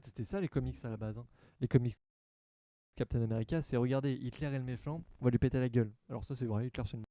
S1: C'était ça les comics à la base, hein. Les comics Captain America, c'est regarder Hitler est le méchant, on va lui péter la gueule. Alors ça c'est vrai, Hitler c'est le méchant.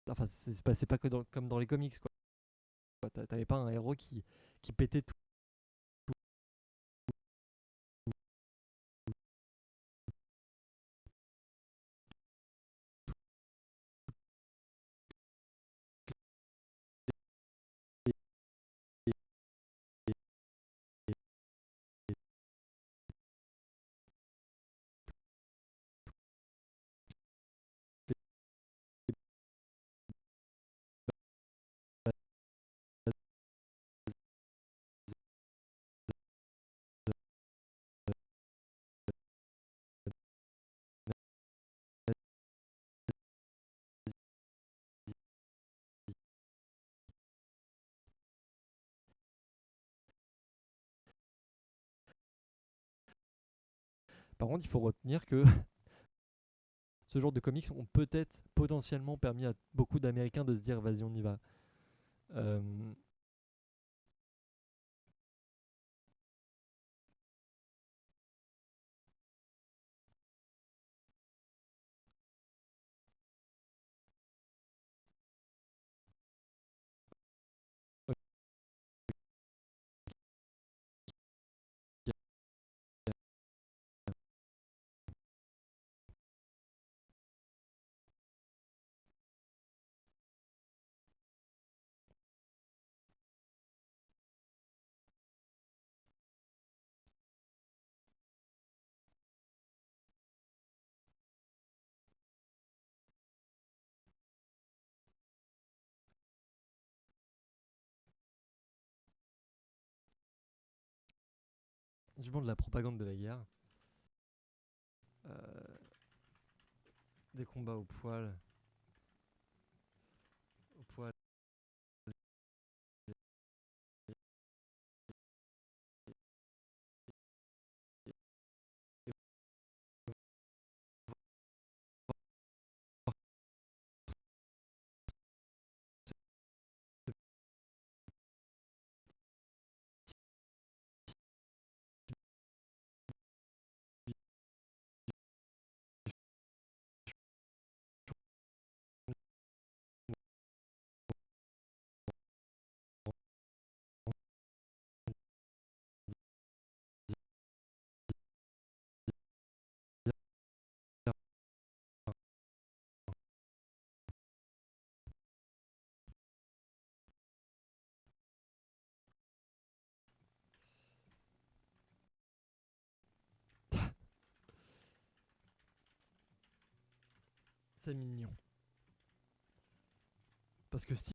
S1: Enfin, c'est pas que comme dans les comics, quoi. T'avais pas un héros qui pétait tout. Par contre, il faut retenir que ce genre de comics ont peut-être potentiellement permis à beaucoup d'Américains de se dire vas-y, on y va. Euh, du monde de la propagande de la guerre, euh, des combats au poil, C'est mignon. Parce que si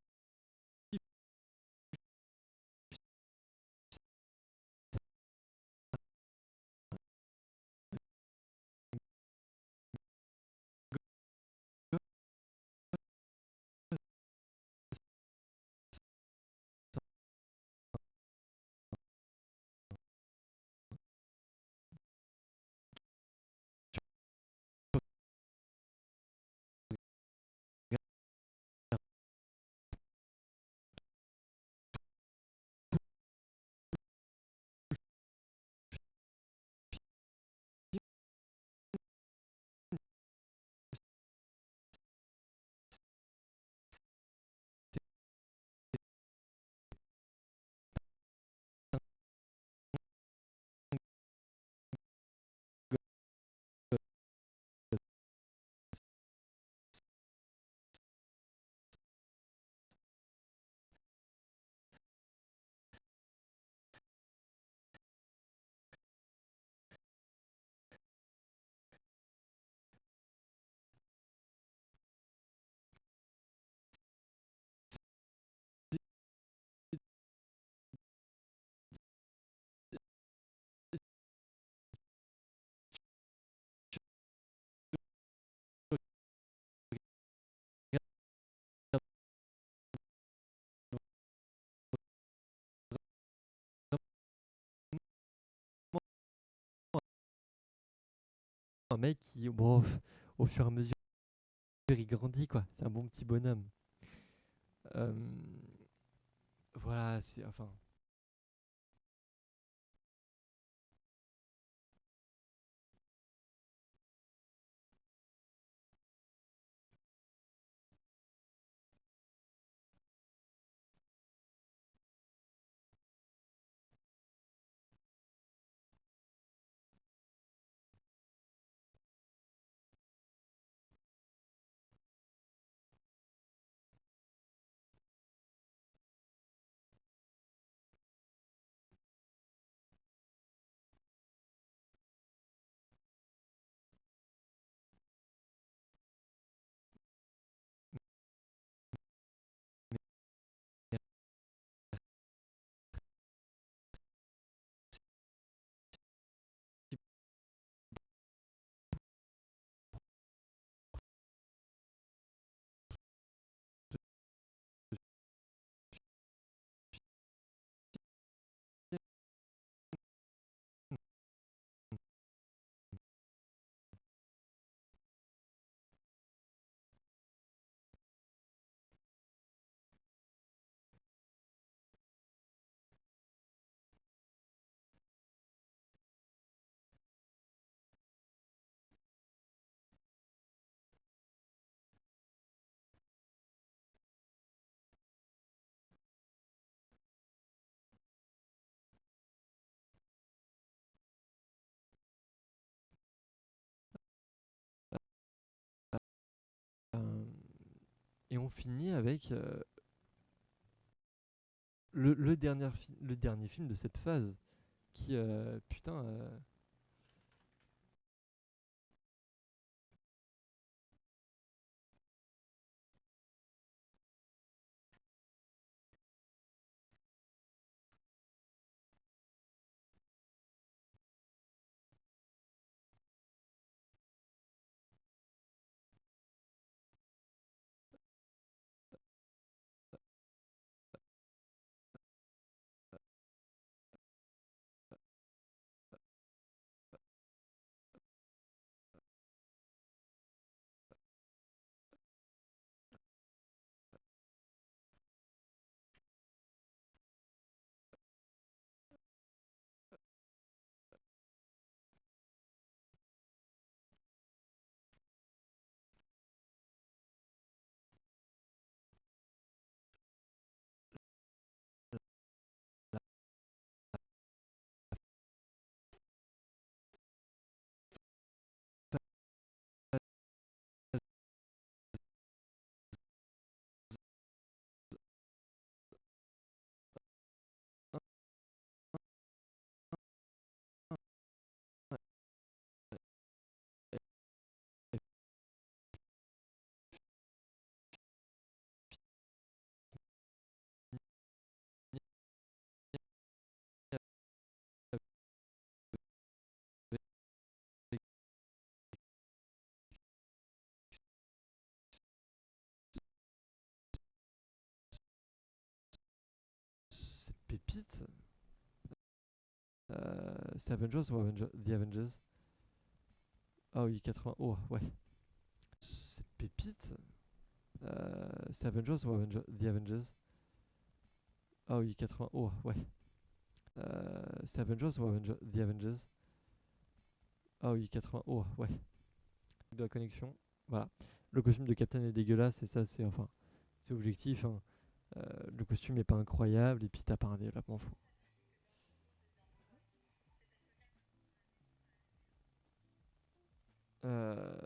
S1: un mec qui, bon, au fur et à mesure, il grandit, quoi. C'est un bon petit bonhomme. Euh, voilà, c'est. Enfin. euh, et on finit avec le dernier film de cette phase qui, putain, pépite, c'est Avengers ou The Avengers? Ah oui, 80. Oh, ouais. Cette pépite, c'est Avengers ou The Avengers? Ah oui, 80. Oh, ouais. C'est Avengers ou The Avengers? Ah oui, 80. Oh, ouais. De la connexion. Voilà. Le costume de Captain est dégueulasse, et ça, c'est enfin, c'est objectif, hein. Le costume est pas incroyable, et puis t'as pas un développement fou. Euh...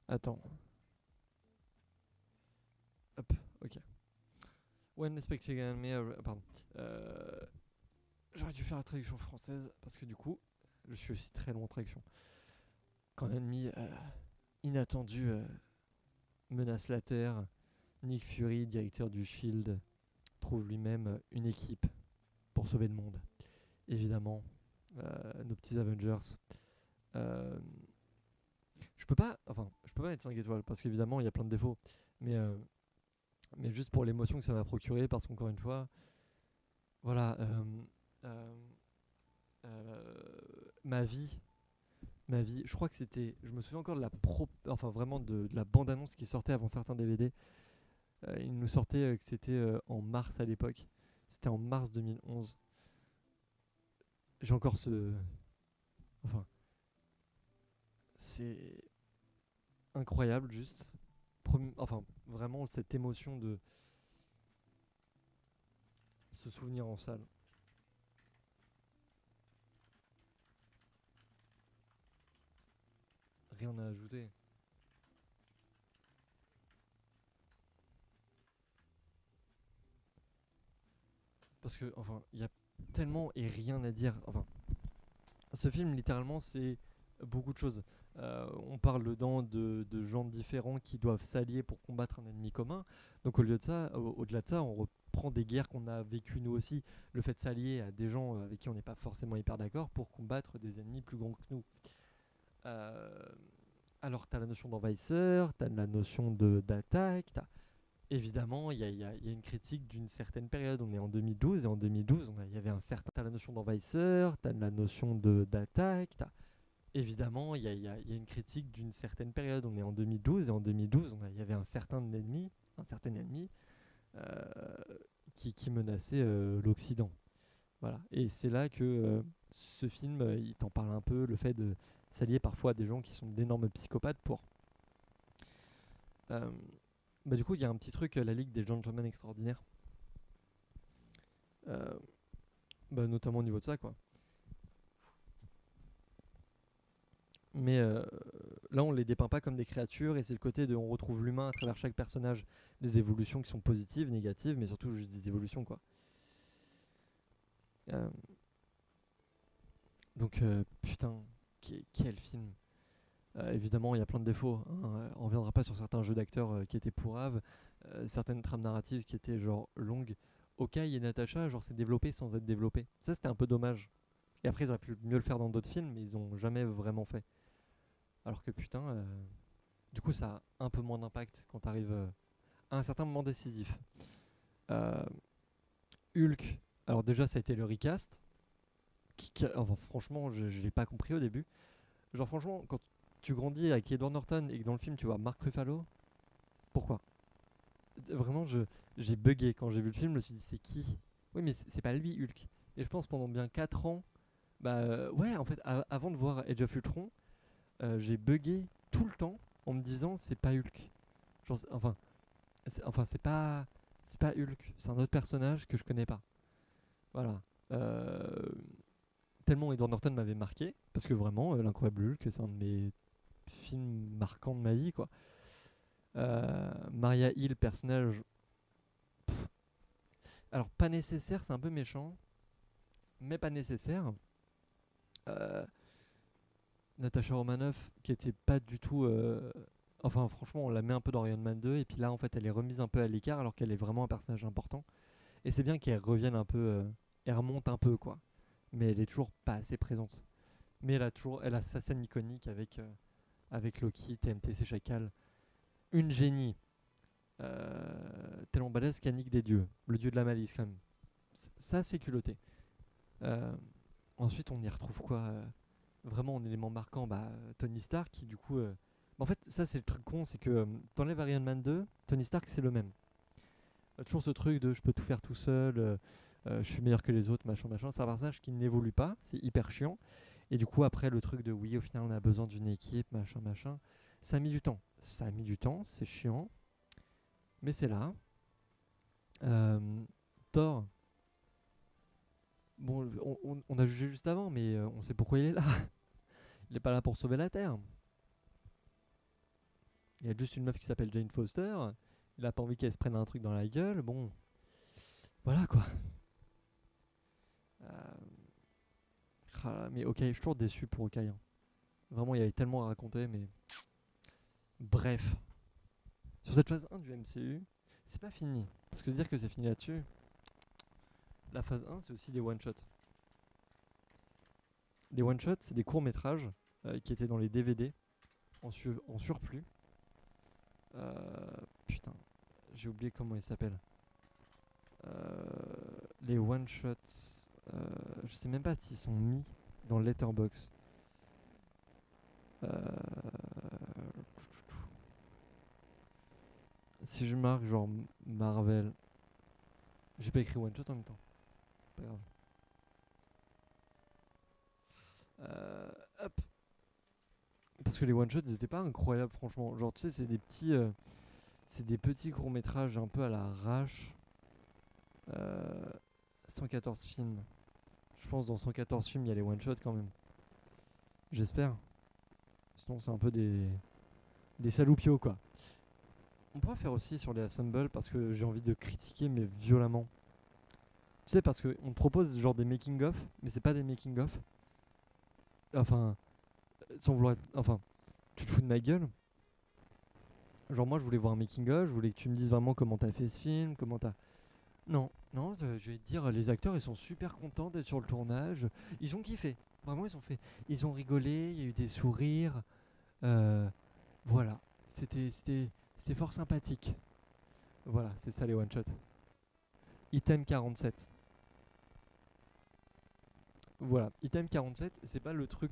S1: Attends. Hop, ok. When expecting enemy. Pardon. Euh, J'aurais dû faire la traduction française, parce que du coup, je suis aussi très long en traduction. Quand l'ennemi inattendu menace la Terre, Nick Fury, directeur du Shield, trouve lui-même une équipe pour sauver le monde. Évidemment, nos petits Avengers. Euh, je peux pas mettre 5 étoiles parce qu'évidemment il y a plein de défauts, mais mais juste pour l'émotion que ça m'a procuré, parce qu'encore une fois, voilà, euh, ma vie, je crois que c'était, je me souviens encore de enfin vraiment de la bande-annonce qui sortait avant certains DVD. Il nous sortait que c'était en mars à l'époque. C'était en mars 2011. J'ai encore enfin, c'est incroyable juste. Enfin, vraiment cette émotion de se souvenir en salle. Rien à ajouter. Parce que, enfin, il y a tellement et rien à dire. Enfin, ce film, littéralement, c'est beaucoup de choses. On parle dedans de gens différents qui doivent s'allier pour combattre un ennemi commun. Donc, au-delà de ça, on reprend des guerres qu'on a vécues nous aussi. Le fait de s'allier à des gens avec qui on n'est pas forcément hyper d'accord pour combattre des ennemis plus grands que nous. Euh, alors, tu as la notion d'envahisseur, tu as la notion d'attaque, évidemment, il y a une critique d'une certaine période. On est en 2012, et en 2012, il y avait un certain. T'as la notion d'envahisseur, t'as la notion d'attaque. Évidemment, il y a une critique d'une certaine période. On est en 2012, et en 2012, il y avait un certain ennemi euh, qui menaçait l'Occident. Voilà. Et c'est là que ce film, il t'en parle un peu, le fait de s'allier parfois à des gens qui sont d'énormes psychopathes pour. euh, Bah du coup, il y a un petit truc, la Ligue des Gentlemen Extraordinaires. Euh, Bah, notamment au niveau de ça, quoi. Mais là, on les dépeint pas comme des créatures, et c'est le côté de on retrouve l'humain à travers chaque personnage, des évolutions qui sont positives, négatives, mais surtout juste des évolutions, quoi. Euh, donc, putain, quel film. Évidemment, il y a plein de défauts, hein. On reviendra pas sur certains jeux d'acteurs qui étaient pourraves, certaines trames narratives qui étaient genre longues. Okai et Natasha, genre c'est développé sans être développé. Ça, c'était un peu dommage. Et après, ils auraient pu mieux le faire dans d'autres films, mais ils ont jamais vraiment fait. Alors que putain, du coup, ça a un peu moins d'impact quand t'arrives à un certain moment décisif. Euh, Hulk, alors déjà, ça a été le recast. Enfin, franchement, je l'ai pas compris au début. Genre, franchement, quand tu grandis avec Edward Norton et que dans le film tu vois Mark Ruffalo, pourquoi? Vraiment, j'ai bugué quand j'ai vu le film, je me suis dit, c'est qui? Oui, mais c'est pas lui, Hulk. Et je pense pendant bien 4 ans, bah ouais, en fait, avant de voir Age of Ultron, j'ai bugué tout le temps en me disant, c'est pas Hulk. Genre, enfin, c'est pas Hulk, c'est un autre personnage que je connais pas. Voilà. Euh, Tellement Edward Norton m'avait marqué, parce que vraiment, l'incroyable Hulk, c'est un de mes films marquants de ma vie, quoi. Maria Hill, personnage, alors pas nécessaire, c'est un peu méchant, mais pas nécessaire. Euh, Natasha Romanoff, qui était pas du tout. Enfin, franchement, on la met un peu dans Iron Man 2, et puis là, en fait, elle est remise un peu à l'écart, alors qu'elle est vraiment un personnage important. Et c'est bien qu'elle revienne un peu. Elle remonte un peu, quoi. Mais elle est toujours pas assez présente. Mais elle a sa scène iconique avec Loki, TMTC Chacal. Une génie. tellement balèze qu'elle nique des dieux. Le dieu de la malice, quand même. Ça, c'est culotté. Euh, Ensuite, on y retrouve quoi vraiment en élément marquant, Tony Stark qui, du coup. En fait, ça, c'est le truc con, c'est que t'enlèves Iron Man 2, Tony Stark, c'est le même. Toujours ce truc de je peux tout faire tout seul, je suis meilleur que les autres, machin, machin. C'est un personnage qui n'évolue pas, c'est hyper chiant. Et du coup, après, le truc de oui, au final, on a besoin d'une équipe, machin, machin. Ça a mis du temps. Ça a mis du temps, c'est chiant. Mais c'est là. Euh, Thor, bon, on a jugé juste avant, mais on sait pourquoi il est là. Il est pas là pour sauver la Terre. Il y a juste une meuf qui s'appelle Jane Foster. Il a pas envie qu'elle se prenne un truc dans la gueule. Bon, voilà quoi. Mais ok, je suis toujours déçu pour Ok, hein. Vraiment, il y avait tellement à raconter, mais bref. Sur cette phase 1 du MCU, c'est pas fini. Parce que dire que c'est fini là-dessus, la phase 1, c'est aussi des one-shots. Des one-shots, c'est des courts-métrages qui étaient dans les DVD en surplus. Putain, j'ai oublié comment ils s'appellent. Les one-shots, je sais même pas s'ils sont mis dans Letterboxd. Si je marque genre Marvel, j'ai pas écrit one-shot en même temps. Pas grave. Hop. Parce que les one-shots, ils étaient pas incroyables, franchement. Genre, tu sais, c'est des petits courts-métrages un peu à la l'arrache. 114 films. Je pense dans 114 films, il y a les one-shots quand même. J'espère. Sinon, c'est un peu des saloupios, quoi. On pourra faire aussi sur les Assemble parce que j'ai envie de critiquer, mais violemment. Tu sais, parce qu'on te propose genre des making-of, mais c'est pas des making-of. Enfin, sans vouloir être. Enfin, tu te fous de ma gueule. Genre, moi, je voulais voir un making-of, je voulais que tu me dises vraiment comment t'as fait ce film, comment t'as. Non, non, je vais te dire, les acteurs, ils sont super contents d'être sur le tournage. Ils ont kiffé. Vraiment, ils ont fait. Ils ont rigolé, il y a eu des sourires. Euh, voilà. C'était fort sympathique. Voilà, c'est ça les one-shots. Item 47. Voilà, item 47, c'est pas le truc.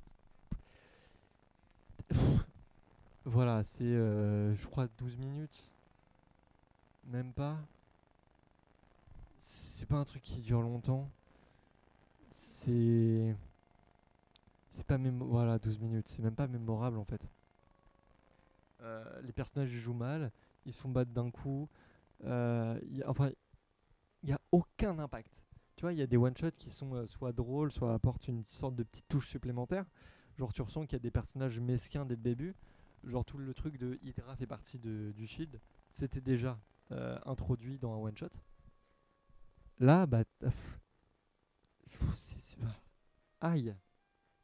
S1: Voilà, c'est je crois 12 minutes. Même pas. C'est pas un truc qui dure longtemps. C'est. C'est pas voilà, 12 minutes. C'est même pas mémorable en fait. Les personnages ils jouent mal. Ils se font battre d'un coup. Enfin, il y a aucun impact. Tu vois, il y a des one-shots qui sont soit drôles, soit apportent une sorte de petite touche supplémentaire. Genre, tu ressens qu'il y a des personnages mesquins dès le début. Genre, tout le truc de Hydra fait partie du Shield. C'était déjà introduit dans un one-shot. Là, aïe,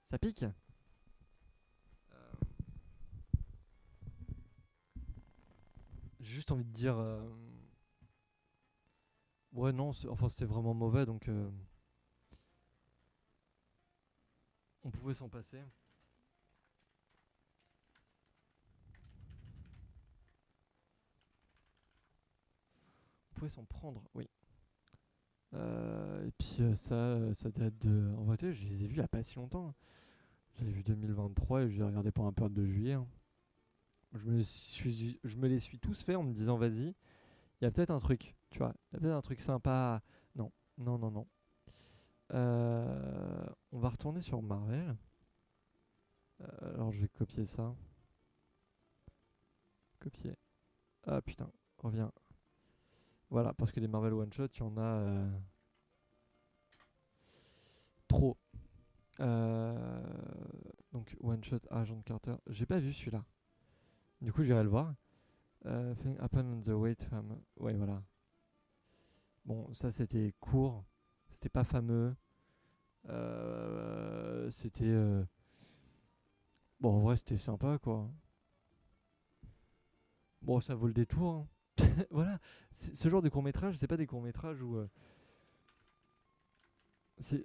S1: ça pique. J'ai juste envie de dire. Ouais, non, enfin, c'était vraiment mauvais donc on pouvait s'en passer. On pouvait s'en prendre, oui. Et puis ça date de. En vrai, je les ai vus il y a pas si longtemps, hein. J'avais vu 2023 et je les regardé pendant la période de juillet, hein. Je me les suis tous fait en me disant, vas-y, il y a peut-être un truc, tu vois, il y a peut-être un truc sympa. Non, non, non, non. On va retourner sur Marvel. Alors je vais copier ça. Copier. Ah putain, reviens. Voilà, parce que les Marvel One Shot, il y en a trop. Euh, donc One Shot Agent Carter. J'ai pas vu celui-là. Du coup, j'irai le voir. Thing Happen on the Way to Ouais, voilà. Bon, ça c'était court. C'était pas fameux. C'était. Bon, en vrai, c'était sympa quoi. Bon, ça vaut le détour, hein. Voilà. Ce genre de court-métrage, c'est pas des courts-métrages où.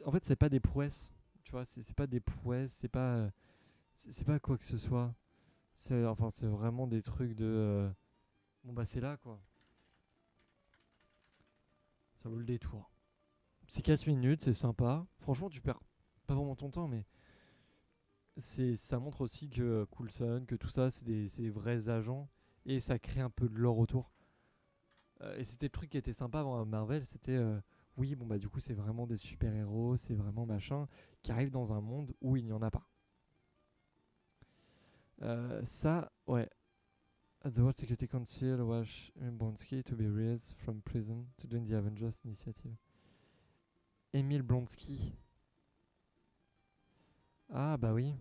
S1: En fait, c'est pas des prouesses. Tu vois, c'est pas des prouesses. C'est pas quoi que ce soit. C'est vraiment des trucs de. Bon, bah, c'est là quoi. Ça vaut le détour. C'est 4 minutes, c'est sympa. Franchement, tu perds pas vraiment ton temps, mais ça montre aussi que Coulson, que tout ça, c'est des vrais agents et ça crée un peu de lore autour. Et c'était le truc qui était sympa avant Marvel, c'était oui, bon bah du coup c'est vraiment des super-héros, c'est vraiment machin, qui arrivent dans un monde où il n'y en a pas. Ça, ouais. At the World Security Council, Wash Blonsky to be released from prison to join the Avengers Initiative. Emile Blonsky. Ah bah oui.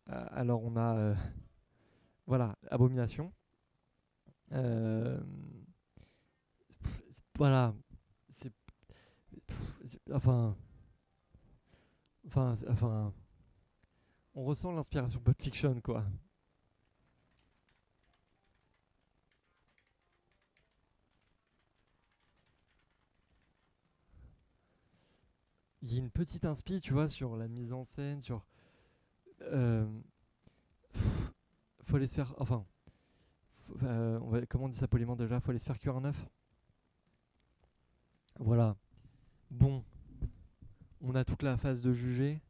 S1: Alors on a voilà, Abomination. Euh, voilà, c'est enfin enfin on ressent l'inspiration Pulp Fiction quoi. Il y a une petite inspi, tu vois, sur la mise en scène, sur euh, pff, faut aller se faire enfin comment on dit ça poliment déjà, faut aller se faire cuire un œuf. Voilà. Bon, on a toute la phase de juger,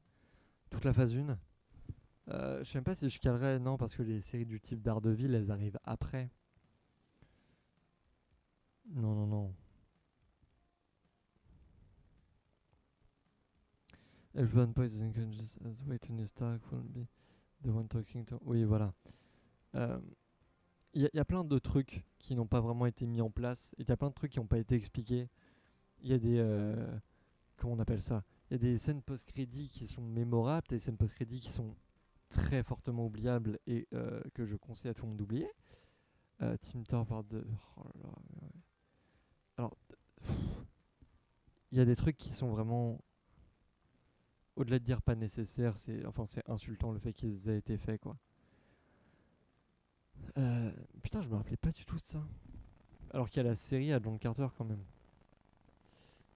S1: toute la phase 1. Je sais même pas si je calerais, non, parce que les séries du type Daredevil, elles arrivent après. Non, non, non. Everyone plays unconscious as way Tony Stark will be the one talking to. Oui, voilà. Il y a plein de trucs qui n'ont pas vraiment été mis en place et il y a plein de trucs qui n'ont pas été expliqués. Il y a des. Comment on appelle ça? Il y a des scènes post-crédits qui sont mémorables, des scènes post-crédits qui sont très fortement oubliables et que je conseille à tout le monde d'oublier. Tim Thor part de. Oh là là, ouais. Alors, il y a des trucs qui sont vraiment. Au-delà de dire pas nécessaire, c'est insultant le fait qu'ils aient été faits quoi. Putain, je me rappelais pas du tout de ça. Alors qu'il y a la série à John Carter quand même.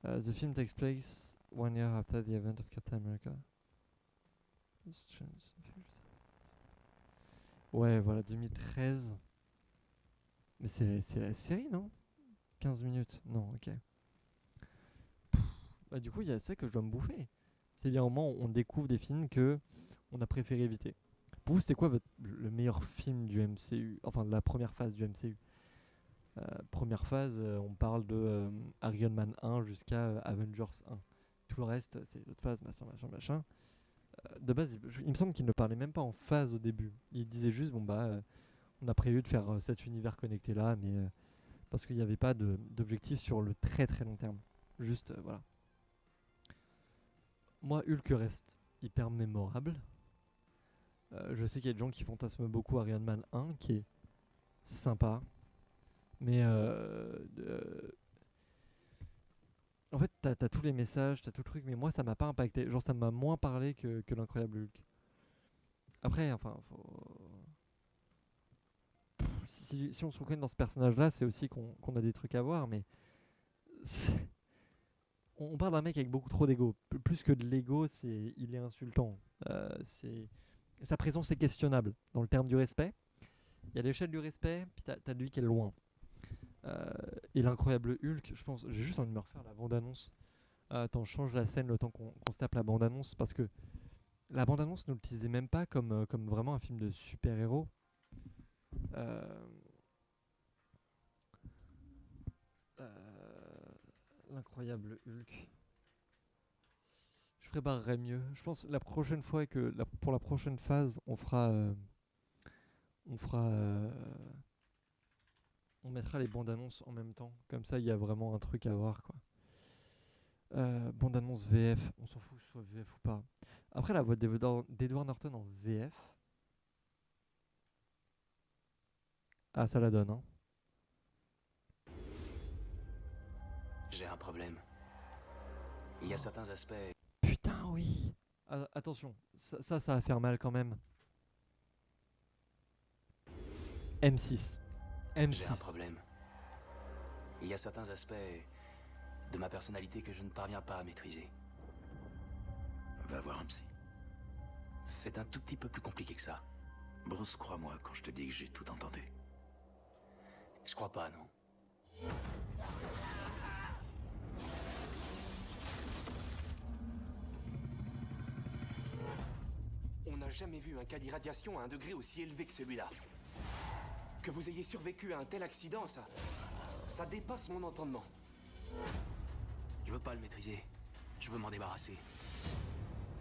S1: The film takes place 1 year after the event of Captain America. Ouais, voilà, 2013. Mais c'est la série, non? 15 minutes. Non, ok. Bah, du coup, il y a ça que je dois me bouffer. C'est bien au moment où on découvre des films que on a préféré éviter. Pour vous, c'était quoi le meilleur film du MCU? Enfin, de la première phase du MCU. Première phase, on parle de Iron Man 1 jusqu'à Avengers 1. Tout le reste, c'est d'autres phases, machin, machin, machin. De base, il me semble qu'il ne parlait même pas en phase au début. Il disait juste, bon bah, on a prévu de faire cet univers connecté là, mais parce qu'il n'y avait pas d'objectif sur le très très long terme. Juste, voilà. Moi, Hulk reste hyper mémorable. Je sais qu'il y a des gens qui fantasment beaucoup Iron Man 1, qui est sympa. Mais en fait, t'as tous les messages, t'as tout le truc, mais moi, ça m'a pas impacté. Genre, ça m'a moins parlé que l'incroyable Hulk. Après, enfin, si on se reconnaît dans ce personnage-là, c'est aussi qu'on a des trucs à voir, mais on parle d'un mec avec beaucoup trop d'ego. Plus que de l'ego, il est insultant. Sa présence est questionnable dans le terme du respect. Il y a l'échelle du respect, puis t'as lui qui est loin. Et l'incroyable Hulk, je pense, j'ai juste envie de me refaire la bande-annonce. Attends, je change la scène le temps qu'on se tape la bande-annonce parce que la bande-annonce ne l'utilisait même pas comme vraiment un film de super-héros. Euh, L'incroyable Hulk. Je préparerai mieux. Je pense la prochaine fois pour la prochaine phase, on fera, on mettra les bandes annonces en même temps. Comme ça, il y a vraiment un truc à voir quoi. Bande annonce VF, on s'en fout que ce soit VF ou pas. Après la voix d'Edward Norton en VF, ah ça la donne hein.
S2: J'ai un problème. Il y a certains aspects.
S1: Putain oui. Attention, ça va faire mal quand même. M6.
S2: J'ai un
S1: M6.
S2: problème. Il y a certains aspects de ma personnalité que je ne parviens pas à maîtriser. Va voir un psy. C'est un tout petit peu plus compliqué que ça. Bruce, crois-moi quand je te dis que j'ai tout entendu. Je crois pas, non.
S3: On n'a jamais vu un cas d'irradiation à un degré aussi élevé que celui-là. Que vous ayez survécu à un tel accident, ça dépasse mon entendement.
S2: Je veux pas le maîtriser. Je veux m'en débarrasser.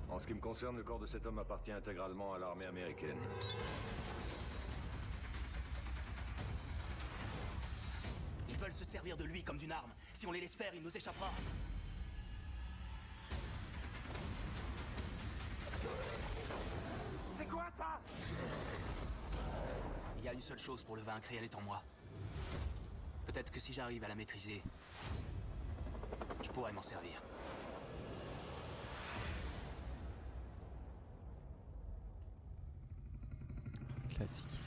S4: En ce qui me concerne, le corps de cet homme appartient intégralement à l'armée américaine.
S2: Ils veulent se servir de lui comme d'une arme. Si on les laisse faire, il nous échappera.
S3: C'est quoi ça?
S2: Il y a une seule chose pour le vaincre et elle est en moi. Peut-être que si j'arrive à la maîtriser, je pourrais m'en servir.
S1: Classique.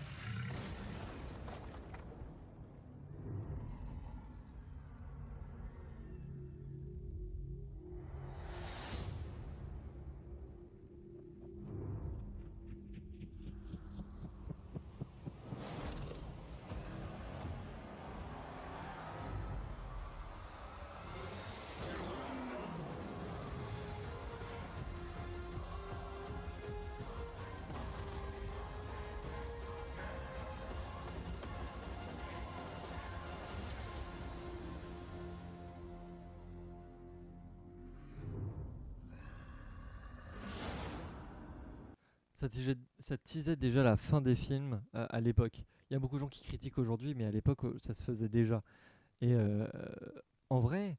S1: Ça teasait déjà la fin des films à l'époque. Il y a beaucoup de gens qui critiquent aujourd'hui, mais à l'époque, ça se faisait déjà. Et en vrai,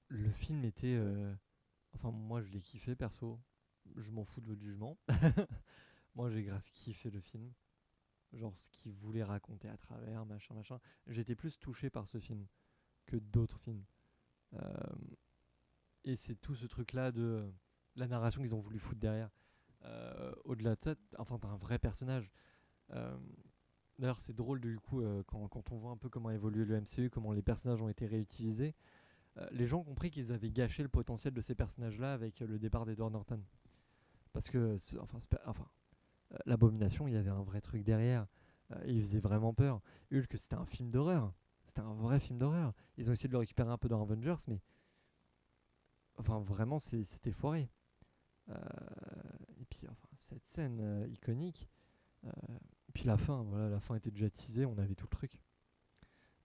S1: le film était... Enfin, moi, je l'ai kiffé, perso. Je m'en fous de votre jugement. Moi, j'ai grave kiffé le film. Genre, ce qu'il voulait raconter à travers, machin, machin. J'étais plus touché par ce film que d'autres films. Euh, et c'est tout ce truc-là de la narration qu'ils ont voulu foutre derrière. Au-delà de ça, enfin, t'as un vrai personnage. Euh, D'ailleurs, c'est drôle du coup quand on voit un peu comment évolue le MCU, comment les personnages ont été réutilisés. Les gens ont compris qu'ils avaient gâché le potentiel de ces personnages-là avec le départ d'Edward Norton. Parce que, l'Abomination, il y avait un vrai truc derrière. Il faisait vraiment peur. Hulk, c'était un film d'horreur. C'était un vrai film d'horreur. Ils ont essayé de le récupérer un peu dans Avengers, mais enfin, vraiment, c'était foiré. Et puis, enfin, cette scène iconique. Et puis la fin, voilà, la fin était déjà teasée, on avait tout le truc.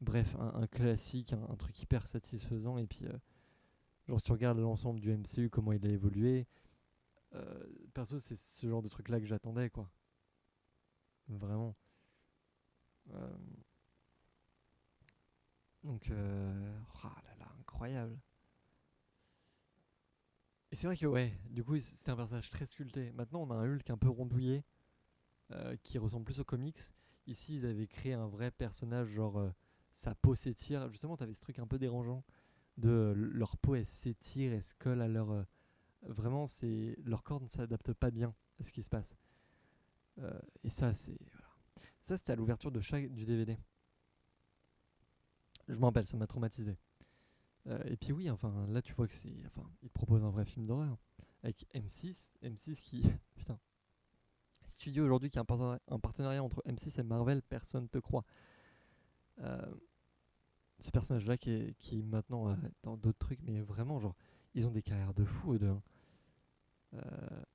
S1: Bref, un classique, un truc hyper satisfaisant. Et puis, genre, si tu regardes l'ensemble du MCU, comment il a évolué, perso, c'est ce genre de truc-là que j'attendais, quoi. Vraiment. Euh, donc, oh là là, incroyable. Et c'est vrai que, ouais, du coup, c'était un personnage très sculpté. Maintenant, on a un Hulk un peu rondouillé, qui ressemble plus aux comics. Ici, ils avaient créé un vrai personnage, genre, sa peau s'étire. Justement, t'avais ce truc un peu dérangeant de leur peau, elle s'étire, elle se colle à leur. Vraiment, leur corps ne s'adapte pas bien à ce qui se passe. Et ça, voilà. Ça, c'était à l'ouverture du DVD. Je m'en rappelle, ça m'a traumatisé. Et puis oui, enfin, là, tu vois que c'est. Enfin, ils te proposent un vrai film d'horreur. Avec M6 qui. Putain. Studio aujourd'hui qui a un partenariat entre M6 et Marvel, personne te croit. Ce personnage-là qui est maintenant dans d'autres trucs, mais vraiment, genre, ils ont des carrières de fou, eux deux. Hein.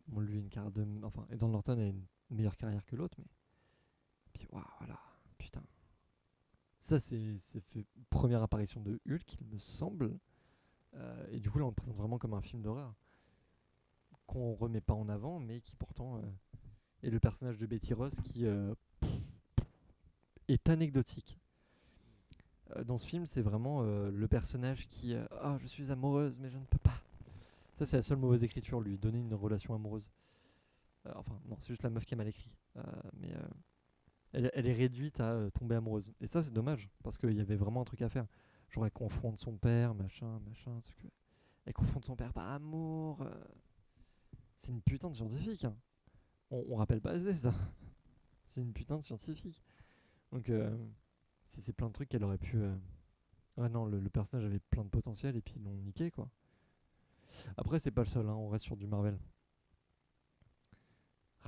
S1: Bon, lui, une carrière de. Enfin, Edward Norton a une meilleure carrière que l'autre, mais. Puis, waouh, voilà, putain. Ça, c'est première apparition de Hulk, il me semble. Et du coup, là, on le présente vraiment comme un film d'horreur. Qu'on remet pas en avant, mais qui pourtant. Et le personnage de Betty Ross qui est anecdotique. Dans ce film, c'est vraiment le personnage qui ah, je suis amoureuse, mais je ne peux pas. Ça, c'est la seule mauvaise écriture, lui donner une relation amoureuse. Enfin, non, c'est juste la meuf qui a mal écrit. Mais elle est réduite à tomber amoureuse. Et ça, c'est dommage, parce qu'il y avait vraiment un truc à faire. Genre, elle confronte son père, machin. Elle confronte son père par amour. C'est une putain de scientifique. Hein. On rappelle pas assez ça. C'est une putain de scientifique. Donc, c'est plein de trucs qu'elle aurait pu. Ouais, non, le personnage avait plein de potentiel et puis ils l'ont niqué, quoi. Après, c'est pas le seul, hein, on reste sur du Marvel.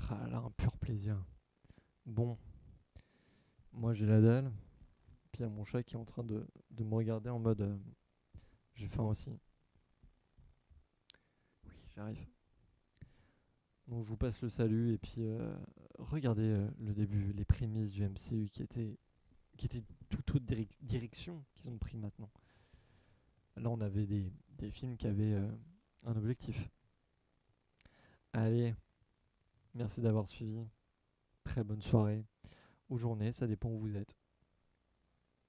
S1: Ah là, un pur plaisir. Bon, moi j'ai la dalle. Puis il y a mon chat qui est en train de me regarder en mode j'ai faim aussi. Oui, j'arrive. Donc je vous passe le salut et puis regardez le début, les prémices du MCU qui étaient toute autre direction qu'ils ont pris maintenant. Là on avait des films qui avaient un objectif. Allez, merci d'avoir suivi. Très bonne soirée ou journée, ça dépend où vous êtes.